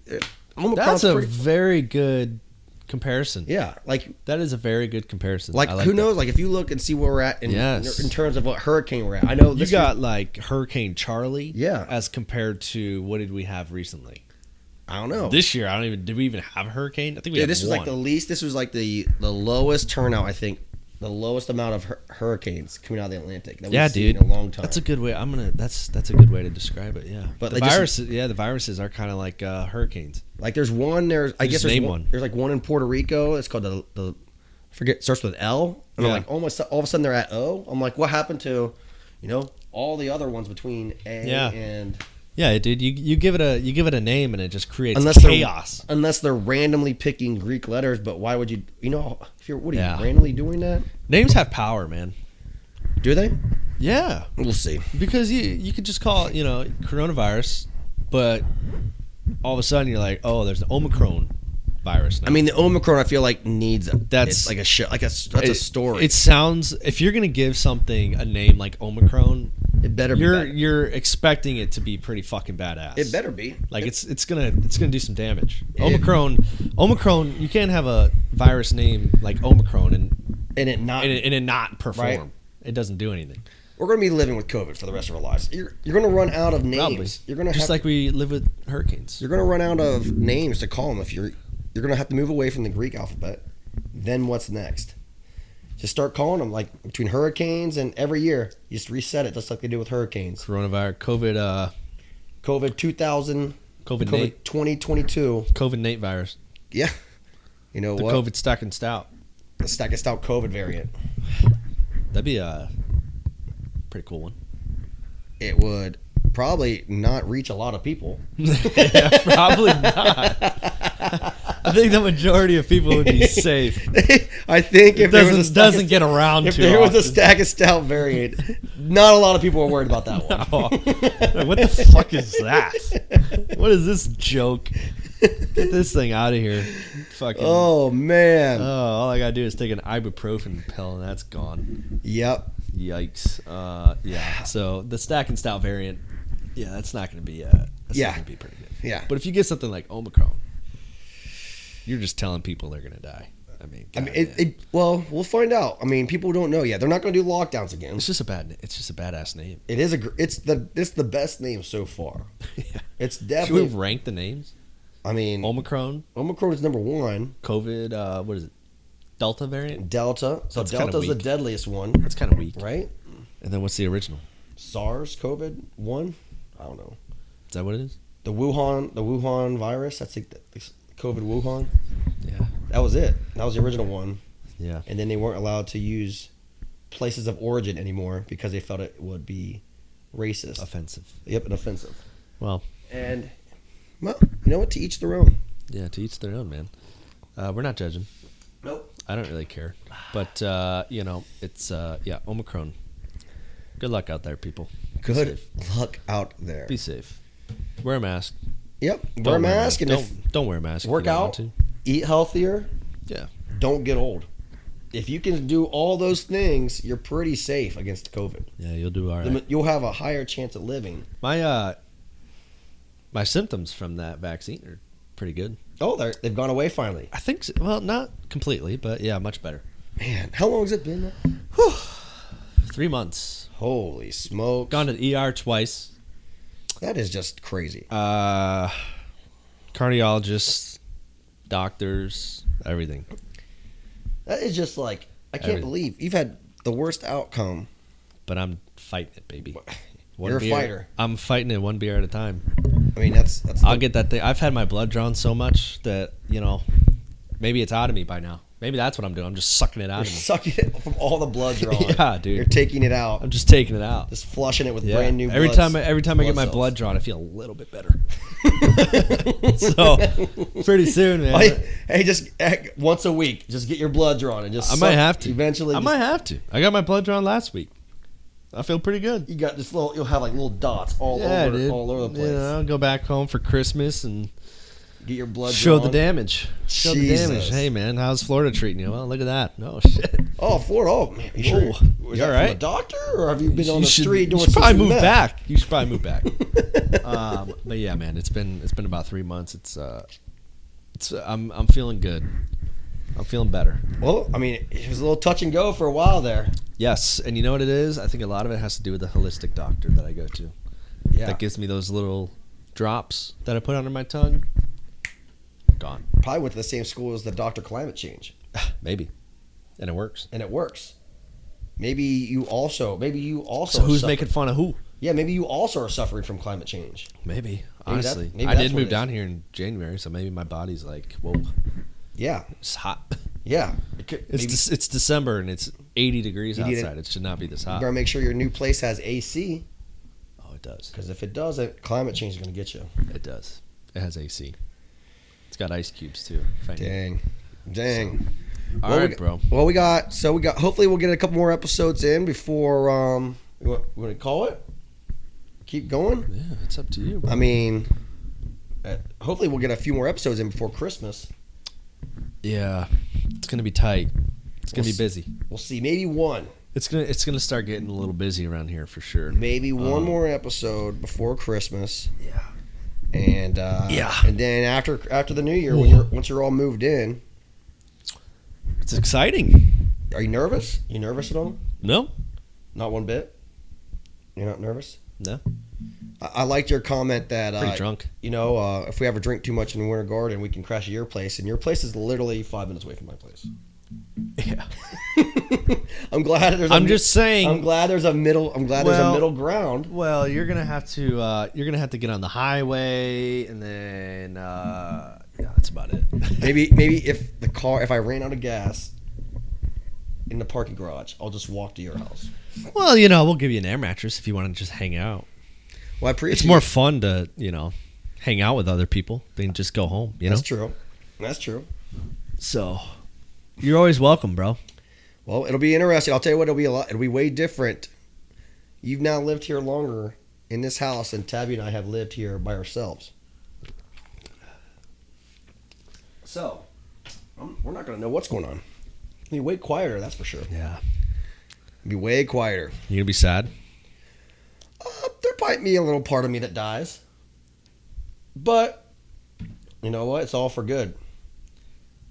Omicron's that's a very good comparison. Yeah. Like that is a very good comparison. Like who knows? Like if you look and see where we're at in terms of what hurricane we're at. I know you got like Hurricane Charlie. Yeah. As compared to what did we have recently? I don't know. This year, did we even have a hurricane? I think we had this one. was like the least. This was like the lowest turnout, I think. The lowest amount of hurricanes coming out of the Atlantic that we've seen in a long time. That's a good way. That's a good way to describe it. Yeah, but the viruses are kind of like hurricanes. Like there's one. There's There's like one in Puerto Rico. It's called the starts with L. And I'm like almost all of a sudden they're at O. I'm like, what happened to, all the other ones between A and. Yeah, dude, you give it a name and it just creates chaos. Unless they're randomly picking Greek letters, but why would you? If you're randomly doing that? Names have power, man. Do they? Yeah, we'll see. Because you could just call it, coronavirus, but all of a sudden you're like, oh, there's the Omicron virus now. I mean, the Omicron, I feel like it's like a shit, that's a story. It sounds, if you're gonna give something a name like Omicron, it better be. You're expecting it to be pretty fucking badass. It better be. Like it's gonna do some damage. Omicron, you can't have a virus name like Omicron and it not perform. Right? It doesn't do anything. We're going to be living with COVID for the rest of our lives. You're going to run out of names. Probably. You're going to just like we live with hurricanes. You're going to run out of names to call them if you're going to have to move away from the Greek alphabet. Then what's next? Just start calling them like between hurricanes and every year. You just reset it just like they do with hurricanes. Coronavirus, COVID 2000, COVID 2022, COVID Nate virus. Yeah, the COVID Stack and Stout. The Stack and Stout COVID variant. That'd be a pretty cool one. It would probably not reach a lot of people. Yeah, probably not. I think the majority of people would be safe. I think if doesn't get around if there was a Stack and Stout variant, not a lot of people are worried about that one. No. What the fuck is that? What is this joke? Get this thing out of here. Fucking. Oh man. Oh, all I gotta do is take an ibuprofen pill and that's gone. Yep. Yikes. Yeah. So the Stack and Stout variant, that's not gonna be not gonna be pretty good. Yeah. But if you get something like Omicron, you're just telling people they're gonna die. I mean, well, we'll find out. I mean, people don't know yet. They're not going to do lockdowns again. It's just a badass name. It is it's the best name so far. Yeah. It's definitely. Should we rank the names? I mean, Omicron is number one. COVID, what is it? Delta variant? Delta. So Delta's the deadliest one. That's kind of weak. Right? And then what's the original? SARS COVID 1? I don't know. Is that what it is? The Wuhan virus. That's like the COVID Wuhan. Yeah. That was it. That was the original one. Yeah. And then they weren't allowed to use places of origin anymore because they felt it would be racist. Offensive. Yep, and offensive. Well, you know what? To each their own. Yeah, to each their own, man. We're not judging. Nope. I don't really care. But, it's, Omicron. Good luck out there, people. Good luck out there. Be safe. Wear a mask. Yep. Wear a mask. And don't wear a mask. Work out. Eat healthier. Yeah. Don't get old. If you can do all those things, you're pretty safe against COVID. Yeah, you'll do all right. You'll have a higher chance of living. My symptoms from that vaccine are pretty good. Oh, they've gone away finally. I think so. Well, not completely, but yeah, much better. Man, how long has it been? 3 months. Holy smoke. Gone to the ER twice. That is just crazy. Cardiologist doctors, everything. That is just like, I can't Everything. believe you've had the worst outcome. But I'm fighting it, baby. You're a fighter. I'm fighting it one beer at a time. I mean, that's I'll get that thing. I've had my blood drawn so much that, maybe it's out of me by now. Maybe that's what I'm doing. I'm just sucking it out You're of me. sucking it from all the blood drawn. Yeah, dude. You're taking it out. I'm just taking it out. Just flushing it with brand new Every blood. time I get my cells. blood drawn, I feel a little bit better. So pretty soon, man. Hey, just once a week, just get your blood drawn and just. I might have to. Eventually, I might have to. I got my blood drawn last week. I feel pretty good. You got this little. You'll have like little dots all over the place. I'll go back home for Christmas and get your blood show drawn. the damage. Show the Jesus. damage. Hey, man, how's Florida treating you? Well, look at that. Oh shit. Oh, Florida. Oh man, you sure? Whoa. Was You that all right? from a doctor, or have you been on the street doing You should probably some move meth? back. You should probably move back. But yeah, man, it's been about 3 months. I'm feeling good. I'm feeling better. Well, I mean, it was a little touch and go for a while there. Yes, and you know what it is? I think a lot of it has to do with the holistic doctor that I go to. Yeah. That gives me those little drops that I put under my tongue. Gone. Probably went to the same school as the Dr. Climate Change. Maybe. And it works. And it works. Maybe you also. So who's suffer- making fun of who? Yeah, maybe you also are suffering from climate change. Maybe. Maybe Honestly. maybe I that's did what move it down is. here in January, so maybe my body's like, whoa, Yeah, it's hot. yeah. It's December and it's 80 degrees You need outside. It should not be this You hot. better make sure your new place has AC, Oh, it does. because if it doesn't, climate change is going to get you. It does. It has AC. It's got ice cubes too. if I need. Dang. All Well, right, bro. Well, we got. Hopefully, we'll get a couple more episodes in before. We want to call it. Keep going. Yeah, it's up to you, bro. I mean, hopefully, we'll get a few more episodes in before Christmas. Yeah, it's gonna be tight. It's gonna We'll be busy. We'll see. Maybe one. It's gonna start getting a little busy around here for sure. Maybe one more episode before Christmas. Yeah. And Yeah. And then after the new year, once you're all moved in, It's exciting. are you nervous? You nervous at all? No. Not one bit. You're not nervous? No. I liked your comment that Pretty drunk. if we ever drink too much in Winter Garden, we can crash at your place, and your place is literally 5 minutes away from my place. Yeah. I'm glad there's. I'm just saying. I'm glad there's a middle. I'm glad there's a middle ground. Well, you're gonna have to get on the highway, and then yeah, that's about it. Maybe if I ran out of gas in the parking garage, I'll just walk to your house. Well, we'll give you an air mattress if you want to just hang out. Well, I appreciate. It's more fun to hang out with other people than just go home. That's true. That's true. So you're always welcome, bro. Well, it'll be interesting. I'll tell you what, it'll be way different. You've now lived here longer in this house than Tabby and I have lived here by ourselves. So, we're not going to know what's going on. It'll be way quieter, that's for sure. Yeah. It'll be way quieter. You gonna be sad? There might be a little part of me that dies. But, you know what? It's all for good.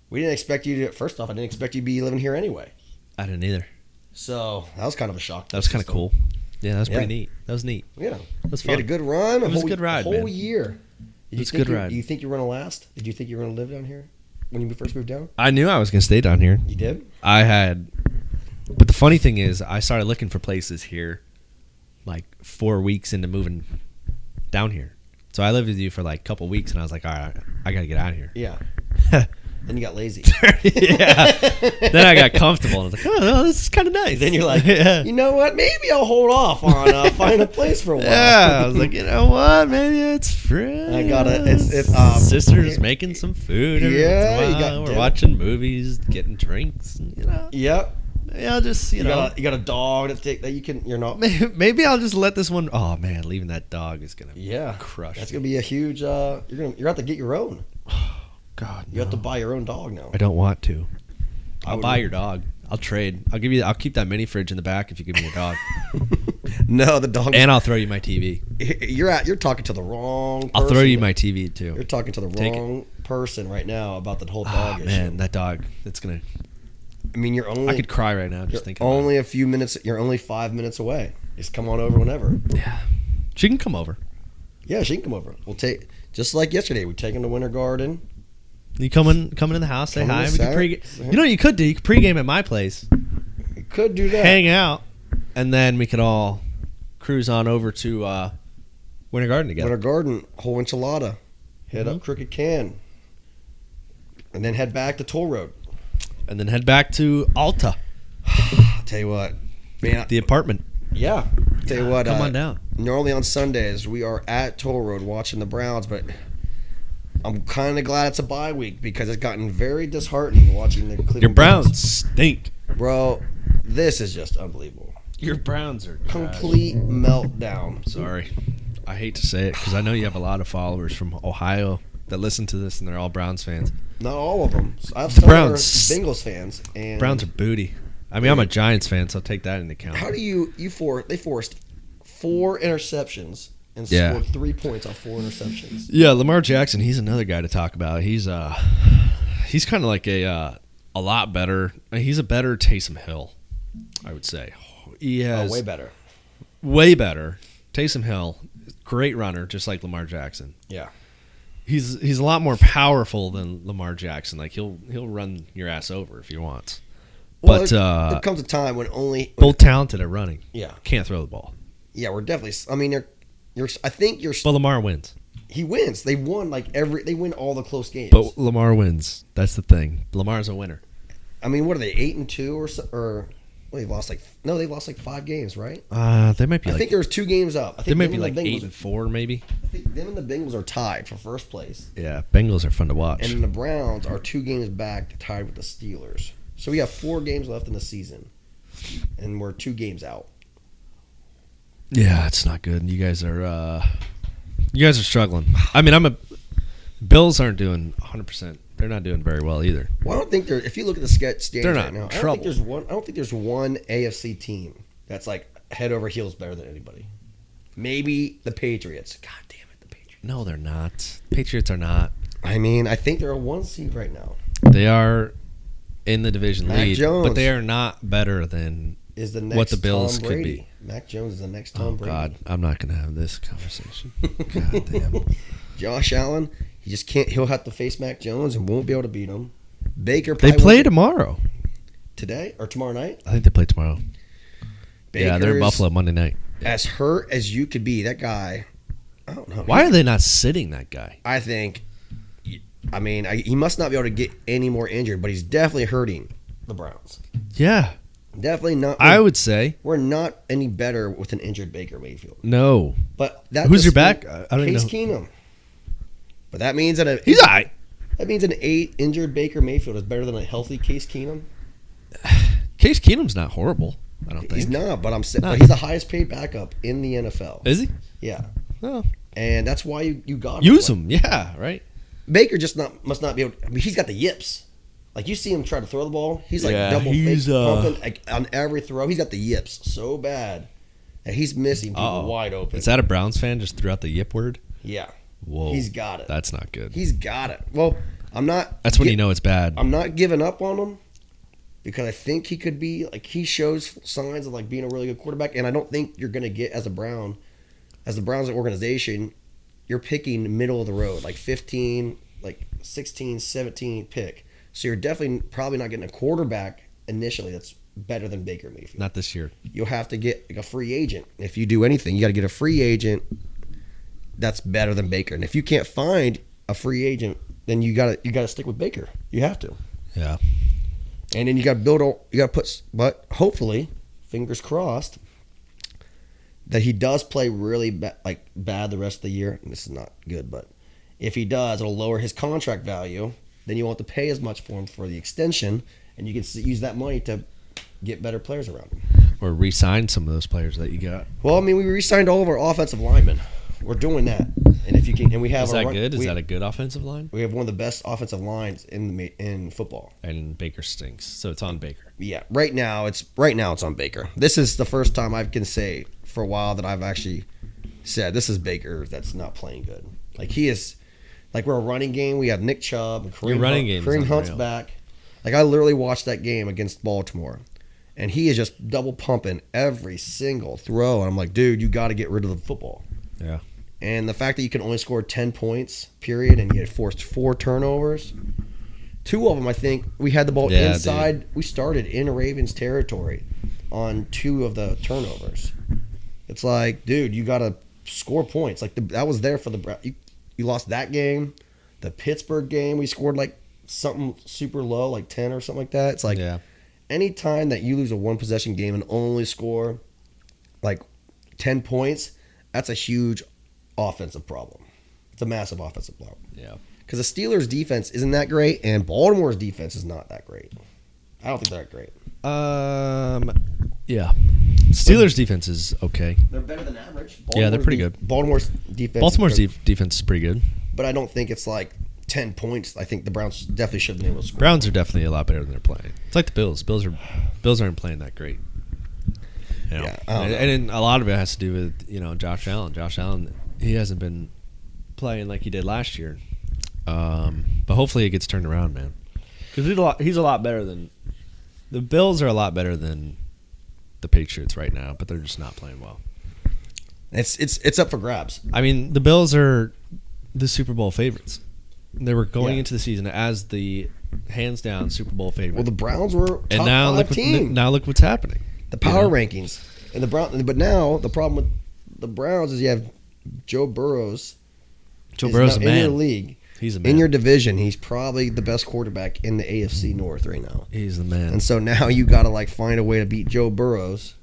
We didn't expect you to, first off, I didn't expect you to be living here anyway. I didn't either. So, that was kind of a shock. That was kind of cool. Yeah, that was pretty neat. That was neat. Yeah. That was You had fun. a good run. It was a good ride, A whole man. year. It was a good ride. Do you think you were going to last? Did you think you were going to live down here when you first moved down? I knew I was gonna stay down here. You did? But the funny thing is, I started looking for places here like 4 weeks into moving down here. So I lived with you for like a couple weeks, and I was like, all right, I gotta get out of here. Yeah. Then you got lazy. Yeah. Then I got comfortable, and I was like, oh, this is kind of nice. Then you're like, yeah. you know what? Maybe I'll hold off on finding a place for a while. Yeah, I was like, you know what? Maybe it's free. I got it. It's sisters making some food. Every Yeah, once in a you while. got We're dinner. watching movies, getting drinks. And, Yep. maybe I'll just You got a dog that you can. You're not. Maybe I'll just let this one. Oh man, leaving that dog is gonna crush. That's me. gonna be a huge. You're gonna have to get your own. God, You have to buy your own dog now. I don't want to. I'll would- buy your dog. I'll trade. I'll keep that mini fridge in the back if you give me your dog, No, the dog. and I'll throw you my TV. You're talking to the wrong person. I'll throw you my TV too. You're talking to the Take wrong person right now about the whole Oh dog issue. man, that dog. That's gonna. I mean, you're only. I could cry right now You're just thinking. about only a few minutes. You're only 5 minutes away. Just come on over whenever. it. Yeah, she can come over. Yeah, she can come over. We'll take just like yesterday. We take him to Winter Garden. You come in the house, say Come in hi. the We could Saturday. you know what you could do? You could pregame at my place, You could do that. hang out, and then we could all cruise on over to Winter Garden together. Winter Garden, whole enchilada. Hit up Crooked Can. And then head back to Toll Road. And then head back to Alta, I'll tell you what. Man, the apartment. yeah. Tell you what. Come on down. Normally on Sundays, we are at Toll Road watching the Browns, but I'm kind of glad it's a bye week because it's gotten very disheartening watching the Cleveland Your Browns stink. Bro, this is just unbelievable. Your Browns are Complete meltdown. Sorry. I hate to say it because I know you have a lot of followers from Ohio that listen to this and they're all Browns fans. Not all of them. I have The some Browns- that are Bengals fans. And Browns are booty. I mean, I'm a Giants fan, so I'll take that into account. How do they forced 4 interceptions and Yeah. scored 3 points on 4 interceptions. Yeah, Lamar Jackson, he's another guy to talk about. He's kind of like a lot better. He's a better Taysom Hill, I would say. He has way better. way better. Taysom Hill, great runner, just like Lamar Jackson. Yeah. He's a lot more powerful than Lamar Jackson. Like he'll run your ass over if he wants. Well, But there comes a time when both talented at running. Yeah. Can't throw the ball. Yeah, we're definitely. I mean, I think you're. But Lamar wins. He wins. They won they win all the close games. But Lamar wins. That's the thing. Lamar's a winner. I mean, what are they 8-2 or so, or well, they lost like 5 games, right? They might be. I think there's 2 games up. I they think might them be and like the Bengals 8-4, maybe. I think them and the Bengals are tied for first place, Yeah, Bengals are fun to watch. and the Browns are 2 games back, tied with the Steelers. So we have 4 games left in the season, and we're 2 games out. Yeah, it's not good. You guys are struggling. I mean, Bills aren't doing 100%. They're not doing very well either. Well, I don't think if you look at the standings They're not right now, in I trouble. don't think there's one AFC team that's like head over heels better than anybody. Maybe the Patriots. God damn it, the Patriots. No, they're not. Patriots are not. I mean, I think they're a 1 seed right now. They are in the division Mac lead, Jones but they are not better than Is the next what the Bills Tom could Brady. be. Mac Jones is the next Oh Tom Brady. God, I'm not going to have this conversation. God damn. Josh Allen, he just can't. He'll have to face Mac Jones and won't be able to beat him. Baker. They probably play won't- tomorrow. today or tomorrow night. I think they play tomorrow. Yeah, they're in Baker's Buffalo Monday night. As hurt as you could be, that guy. I don't know. Why are they not sitting that guy? I think. I mean, he must not be able to get any more injured, but he's definitely hurting the Browns. Yeah, Definitely not. I would say We're not any better with an injured Baker Mayfield. no. But that Who's your just back? means I don't even Case know. Keenum. But that means that He's all right. that means an 8 injured Baker Mayfield is better than a healthy Case Keenum. Case Keenum's not horrible. I don't think He's not, but No. but he's the highest paid backup in the NFL. Is he? Yeah, No. and that's why you got Use him. Yeah. Right. Baker must not be able. I mean, he's got the yips. Like you see him try to throw the ball, he's like Yeah, double he's, fake pumping like, on every throw. He's got the yips so bad that he's missing people Uh-oh. wide open. Is that a Browns fan just threw out the yip word? Yeah, Whoa. he's got it. That's not good. He's got it. Well, I'm not. That's when you know it's bad. I'm not giving up on him because I think he could be like he shows signs of like being a really good quarterback, and I don't think you're gonna get as the Browns organization, you're picking middle of the road, like 15, like 16, 17 pick. So you're definitely probably not getting a quarterback initially that's better than Baker Mayfield. Not this year. You'll have to get like a free agent. If you do anything, you got to get a free agent that's better than Baker. And if you can't find a free agent, then you got to stick with Baker. You have to. Yeah. And then you got to but hopefully, fingers crossed, that he does play really bad the rest of the year. And this is not good, but if he does, it'll lower his contract value. Then you won't have to pay as much for him for the extension, and you can use that money to get better players around him. Or re-sign some of those players that you got. Well, I mean, we re-signed all of our offensive linemen. We're doing that, and if you can, and we have Is that good? Is that a good offensive line? We have one of the best offensive lines in football. And Baker stinks, so it's on Baker. Yeah, right now it's on Baker. This is the first time I can say for a while that I've actually said this is Baker that's not playing good. Like he is, like we're a running game. We have Nick Chubb and Kareem Hunt's back. Like I literally watched that game against Baltimore, and he is just double pumping every single throw. And I'm like, dude, you got to get rid of the football. Yeah. And the fact that you can only score 10 points, period, and you had forced 4 turnovers, 2 of them, I think, we had the ball Yeah, inside. We started in Ravens territory on 2 of the turnovers. It's like, dude, you got to score points. Like, that was there for the you lost that game. The Pittsburgh game, we scored like something super low, like 10 or something like that. It's like any time that you lose a 1-possession game and only score like 10 points, that's a huge offensive problem. It's a massive offensive problem. Yeah. Because the Steelers' defense isn't that great, and Baltimore's defense is not that great. I don't think they're that great. Yeah. Steelers' defense is okay. They're better than average. Yeah, they're pretty good. Baltimore's defense. Defense is pretty good. But I don't think it's like 10 points. I think the Browns definitely should have been able to score. Browns are definitely a lot better than they're playing. It's like the Bills. Bills aren't playing that great. You know? Yeah, and a lot of it has to do with Josh Allen. Josh Allen, he hasn't been playing like he did last year. But hopefully it gets turned around, man. Because he's a lot better than the Bills are a lot better than the Patriots right now, but they're just not playing well. It's up for grabs. I mean, the Bills are the Super Bowl favorites. They were going into the season as the hands down Super Bowl favorite. Well, the Browns were top and now 5 team. Now look what's happening. The power rankings and the Browns. But now the problem with the Browns is you have Joe Burrows. Joe Burrow's a man. In your league. He's a man. In your division, he's probably the best quarterback in the AFC North right now. He's the man. And so now you got to like find a way to beat Joe Burrows.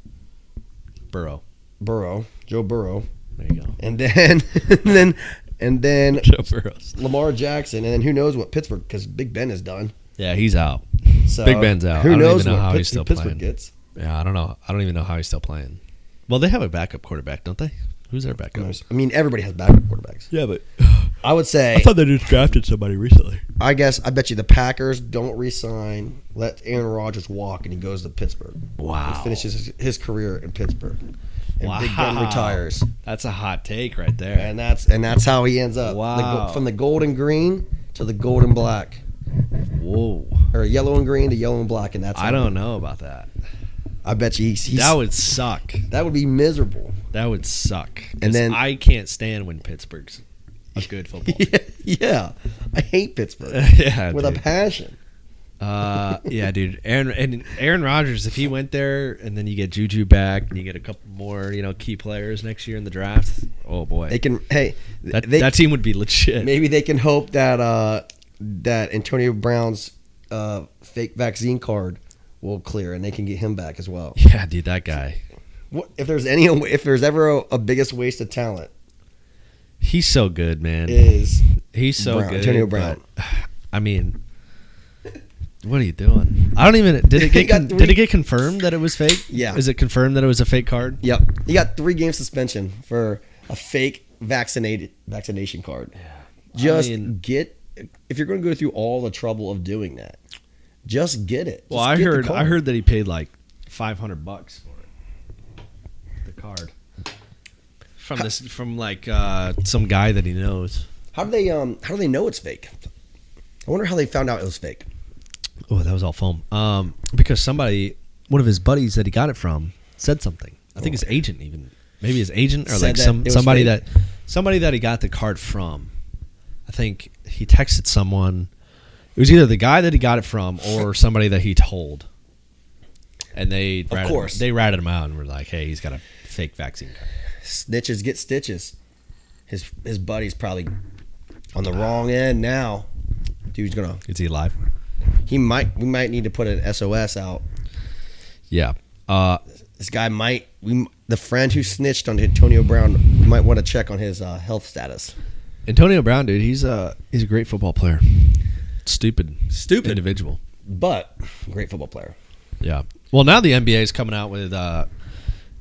Joe Burrow. There you go. And then Joe Burrows. Lamar Jackson, and then who knows what Pittsburgh, because Big Ben is done. Yeah, he's out. So Big Ben's out. Who I don't knows even know what how he's still Pittsburgh playing. gets? Yeah, I don't know. I don't even know how he's still playing. Well, they have a backup quarterback, don't they? Who's their backup? I mean, everybody has backup quarterbacks. Yeah, but I would say I thought they just drafted somebody recently. I bet you the Packers don't re-sign, let Aaron Rodgers walk, and he goes to Pittsburgh. Wow. He finishes his career in Pittsburgh. And Wow. Big Ben retires. That's a hot take right there. And that's how he ends up. Wow. From the golden green to the golden black. Whoa. Or yellow and green to yellow and black, and that's I don't know about that. I bet you he's That would suck. that would be miserable. That would suck. And then I can't stand when Pittsburgh's a good football team. yeah. I hate Pittsburgh. Yeah, with dude. a passion. Yeah, dude. Aaron Rodgers, if he went there and then you get Juju back and you get a couple more, key players next year in the draft. Oh boy, They can that team would be legit. maybe they can hope that that Antonio Brown's fake vaccine card will clear and they can get him back as well. Yeah, dude, that guy. What if there's ever a biggest waste of talent? He's so good, man. He's so Brown, good. Antonio Brown. But, I mean, what are you doing? I don't even. Did it get confirmed that it was fake? Yeah. Is it confirmed that it was a fake card? Yep. He got 3-game suspension for a fake vaccination card. Yeah. If you're going to go through all the trouble of doing that, just get it. Well, I heard that he paid like $500 for it. The card. From some guy that he knows. How do they know it's fake? I wonder how they found out it was fake. Oh, that was all foam. Because one of his buddies that he got it from, said something. I think his agent even, maybe his agent or Said like that somebody that he got the card from. I think he texted someone. It was either the guy that he got it from or somebody that he told. And they ratted him out and were like, "Hey, he's got a fake vaccine card." Snitches get stitches. His buddy's probably on the wrong end now. Dude's gonna. Is he alive? We might need to put an SOS out. Yeah. This guy the friend who snitched on Antonio Brown might want to check on his health status. Antonio Brown, dude, he's a great football player. Stupid individual, but great football player. Yeah. Well, now the NBA is coming out with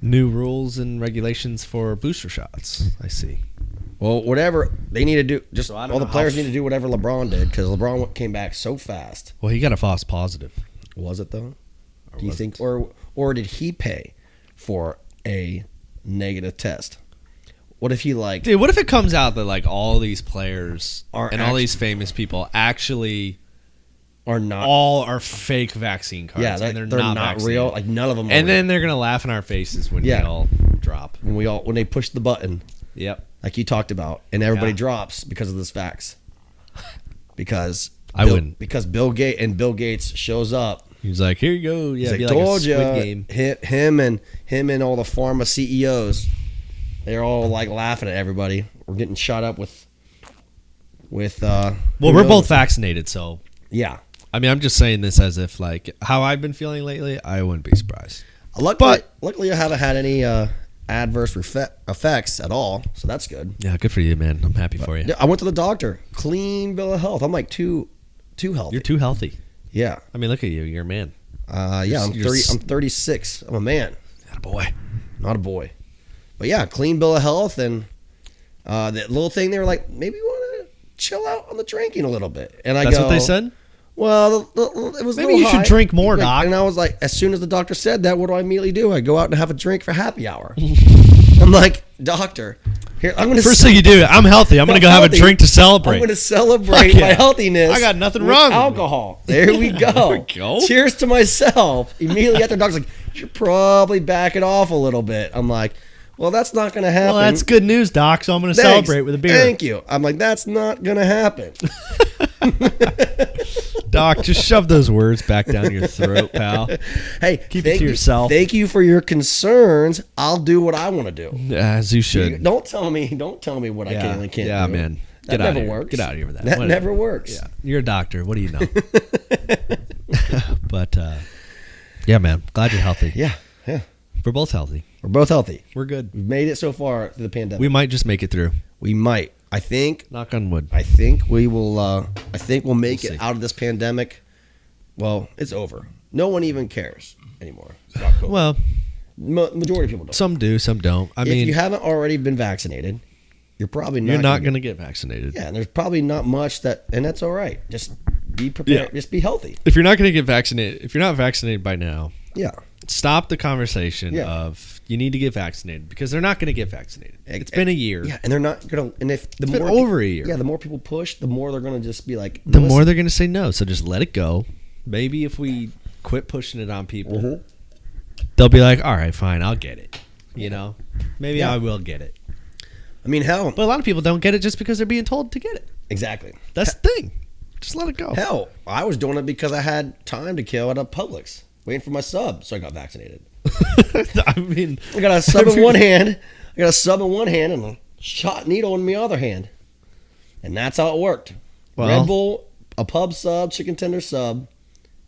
new rules and regulations for booster shots. I see. Well, whatever they need to do, just So I don't all the know players need to do whatever LeBron did because LeBron came back so fast. Well, he got a false positive. Was it though? Or Do you was think, it? or did he pay for a negative test? What if he Dude, what if it comes out that like all these players Are and all these famous people actually are not? all are fake vaccine cards? Yeah, and they're they're not not vaccinated. real. Like none of them. And are then they're gonna laugh in our faces when we all drop. when they push the button, Yep. like you talked about, and everybody Yeah. drops because of this fax. Because I wouldn't. Because Bill Gates shows up. He's like, here you go. Yeah, He's be like, like told a Squid Game. Him and all the pharma CEOs, they're all like laughing at everybody. We're getting shot up with. Well, we're both vaccinated, so yeah. I mean, I'm just saying this as if like how I've been feeling lately. I wouldn't be surprised. Luckily, I haven't had any adverse effects at all, so that's good. Yeah, good for you, man. I'm happy for you. I went to the doctor. Clean bill of health. I'm like too healthy. You're too healthy. Yeah. I mean, look at you. You're a man. Yeah. I'm 30. I'm 36. I'm a man. Not a boy. Not a boy. But yeah, clean bill of health, and that little thing they were like, maybe you want to chill out on the drinking a little bit. And That's what they said. Well, it was maybe you should drink more, Doc. And I was like, as soon as the doctor said that, what do I immediately do? I go out and have a drink for happy hour. I'm like, doctor, here I'm going to. First thing you do, I'm healthy. I'm going to go have a drink to celebrate. I'm going to celebrate my healthiness. I got nothing wrong with alcohol. There we go. There we go. Cheers to myself. Immediately after, the doctor's like, you should probably back it off a little bit. I'm like, well, that's not going to happen. Well, that's good news, Doc. So I'm going to celebrate with a beer. Thank you. I'm like, that's not going to happen. Doc, just shove those words back down your throat, pal. Hey, keep it to yourself. Thank you for your concerns. I'll do what I want to do. As you should. Don't tell me what I can and can't do. Yeah, man. That never works. Get out of here with that. That never works. Yeah. You're a doctor. What do you know? But, yeah, man. Glad you're healthy. Yeah. We're both healthy. We're both healthy. We're good. We've made it so far through the pandemic. We might just make it through. We might. I think. Knock on wood. I think we will. I think we'll make it out of this pandemic. Well, it's over. No one even cares anymore about COVID. Well, majority of people don't. Some do, some don't. I mean, if you haven't already been vaccinated, you're probably not. You're not going to get vaccinated. Yeah, and there's probably not much and that's all right. Just be prepared. Yeah. Just be healthy. If you're not going to get vaccinated, if you're not vaccinated by now, yeah, stop the conversation of you need to get vaccinated because they're not going to get vaccinated. It's been a year. Yeah, and they're not going to. And if the more over a year, yeah, the more people push, the more they're going to just be like. The more they're going to say no. So just let it go. Maybe if we quit pushing it on people, they'll be like, all right, fine, I'll get it. You know, maybe I will get it. I mean, hell. But a lot of people don't get it just because they're being told to get it. Exactly. That's the thing. Just let it go. Hell, I was doing it because I had time to kill at a Publix, waiting for my sub, so I got vaccinated. I mean, I got a sub in one hand. And a shot needle in my other hand. And that's how it worked. Well, Red Bull, a pub sub, chicken tender sub,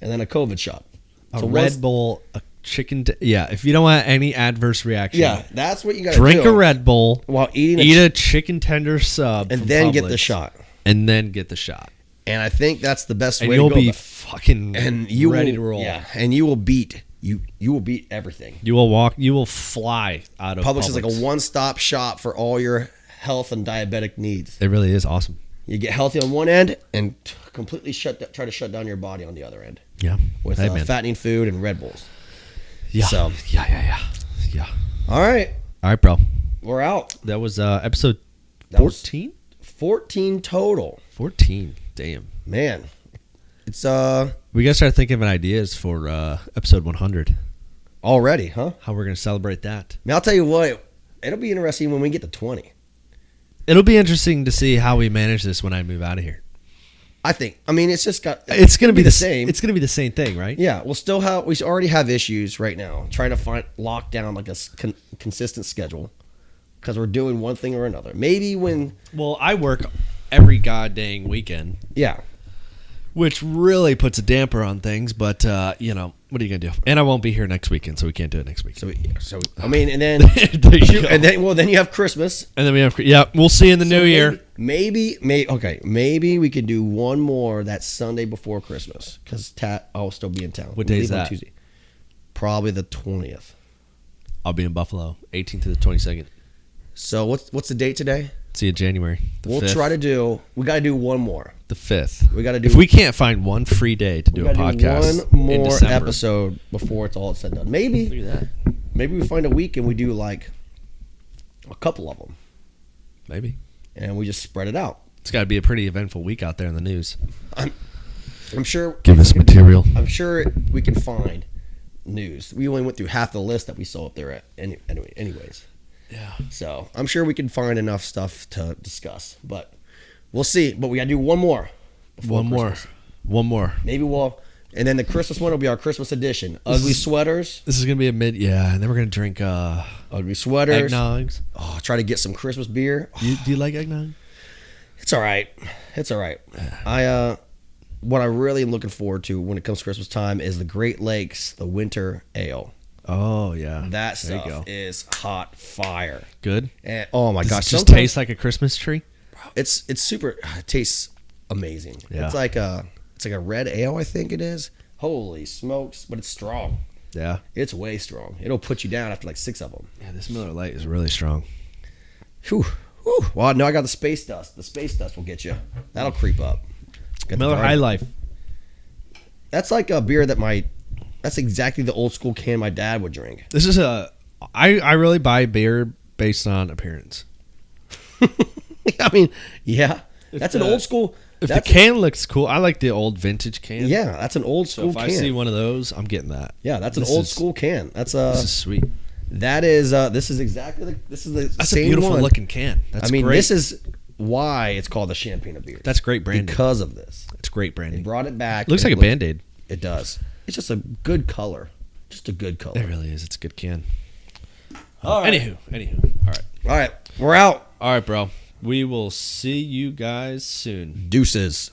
and then a COVID shot. So Red Bull, a chicken. If you don't want any adverse reaction. Yeah, that's what you got to do. Drink a Red Bull while eat a chicken tender sub, and then get the shot. And then get the shot. And I think that's the best way to go. And you'll be fucking ready to roll. Yeah, and you will beat everything. You will fly out of Publix. Publix is like a one-stop shop for all your health and diabetic needs. It really is awesome. You get healthy on one end and completely try to shut down your body on the other end. Yeah. With fattening food and Red Bulls. Yeah. So, yeah. All right, bro. We're out. That was episode 14? 14 total. 14. Damn. Man. It's we got to start thinking of ideas for episode 100. Already, huh? How we're going to celebrate that. I mean, I'll tell you what. It'll be interesting when we get to 20. It'll be interesting to see how we manage this when I move out of here. I mean, it's just got. It's going to be the same. It's going to be the same thing, right? Yeah, we already have issues right now trying to lock down like a consistent schedule because we're doing one thing or another. Maybe when. Well, I work every goddamn weekend. Yeah. Which really puts a damper on things, but what are you gonna do? And I won't be here next weekend, so we can't do it next week. So I mean, and then then you have Christmas, and then we have we'll see in the new year. Maybe we could do one more that Sunday before Christmas because I'll still be in town. What day is that? Tuesday. Probably the 20th. I'll be in Buffalo, 18th to the 22nd. So what's the date today? See you January. We'll 5th. Try to do. We got to do one more. The 5th. We got to do. If we can't find one free day to do a podcast, one more episode before it's all said and done. Maybe. Look at that. Maybe we find a week and we do like a couple of them. Maybe. And we just spread it out. It's got to be a pretty eventful week out there in the news. I'm sure. Give us material. I'm sure we can find news. We only went through half the list that we saw up there anyways. Yeah. So I'm sure we can find enough stuff to discuss, but we'll see. But we got to do one more. One more. One more. Maybe and then the Christmas one will be our Christmas edition. Ugly sweaters. This is gonna be a mid. Yeah, and then we're gonna drink ugly sweaters. eggnogs. Oh, try to get some Christmas beer. Do you like eggnog? It's all right. It's all right. What I really am looking forward to when it comes to Christmas time is the Great Lakes, the winter ale. Oh yeah, That stuff is hot fire. good. And, oh my Does gosh, it just tastes like a Christmas tree. it's super. It tastes amazing. Yeah. It's like a red ale, I think it is. Holy smokes! But it's strong. Yeah. It's way strong. It'll put you down after like 6 of them. Yeah, this Miller Lite is really strong. Whew. Whew. Well, no, I got the space dust. The space dust will get you. That'll creep up. Got Miller High Life. That's like a beer that's exactly the old school can my dad would drink. This is I really buy beer based on appearance. I mean, yeah. That's an old school. If the can looks cool, I like the old vintage can. Yeah, that's an old school So if can. I see one of those, I'm getting that. Yeah, that's an old school can. That's This is sweet. that is this is exactly That's same a beautiful one. looking can. That's great. This is why it's called the Champagne of Beer. That's great branding. Because of this. It's great They branding. brought it back. Looks and like a Band-Aid. It does. It's just a good color. Just a good color. It really is. It's a good can. All right. Anywho. All right. All right. We're out. All right, bro. We will see you guys soon. Deuces.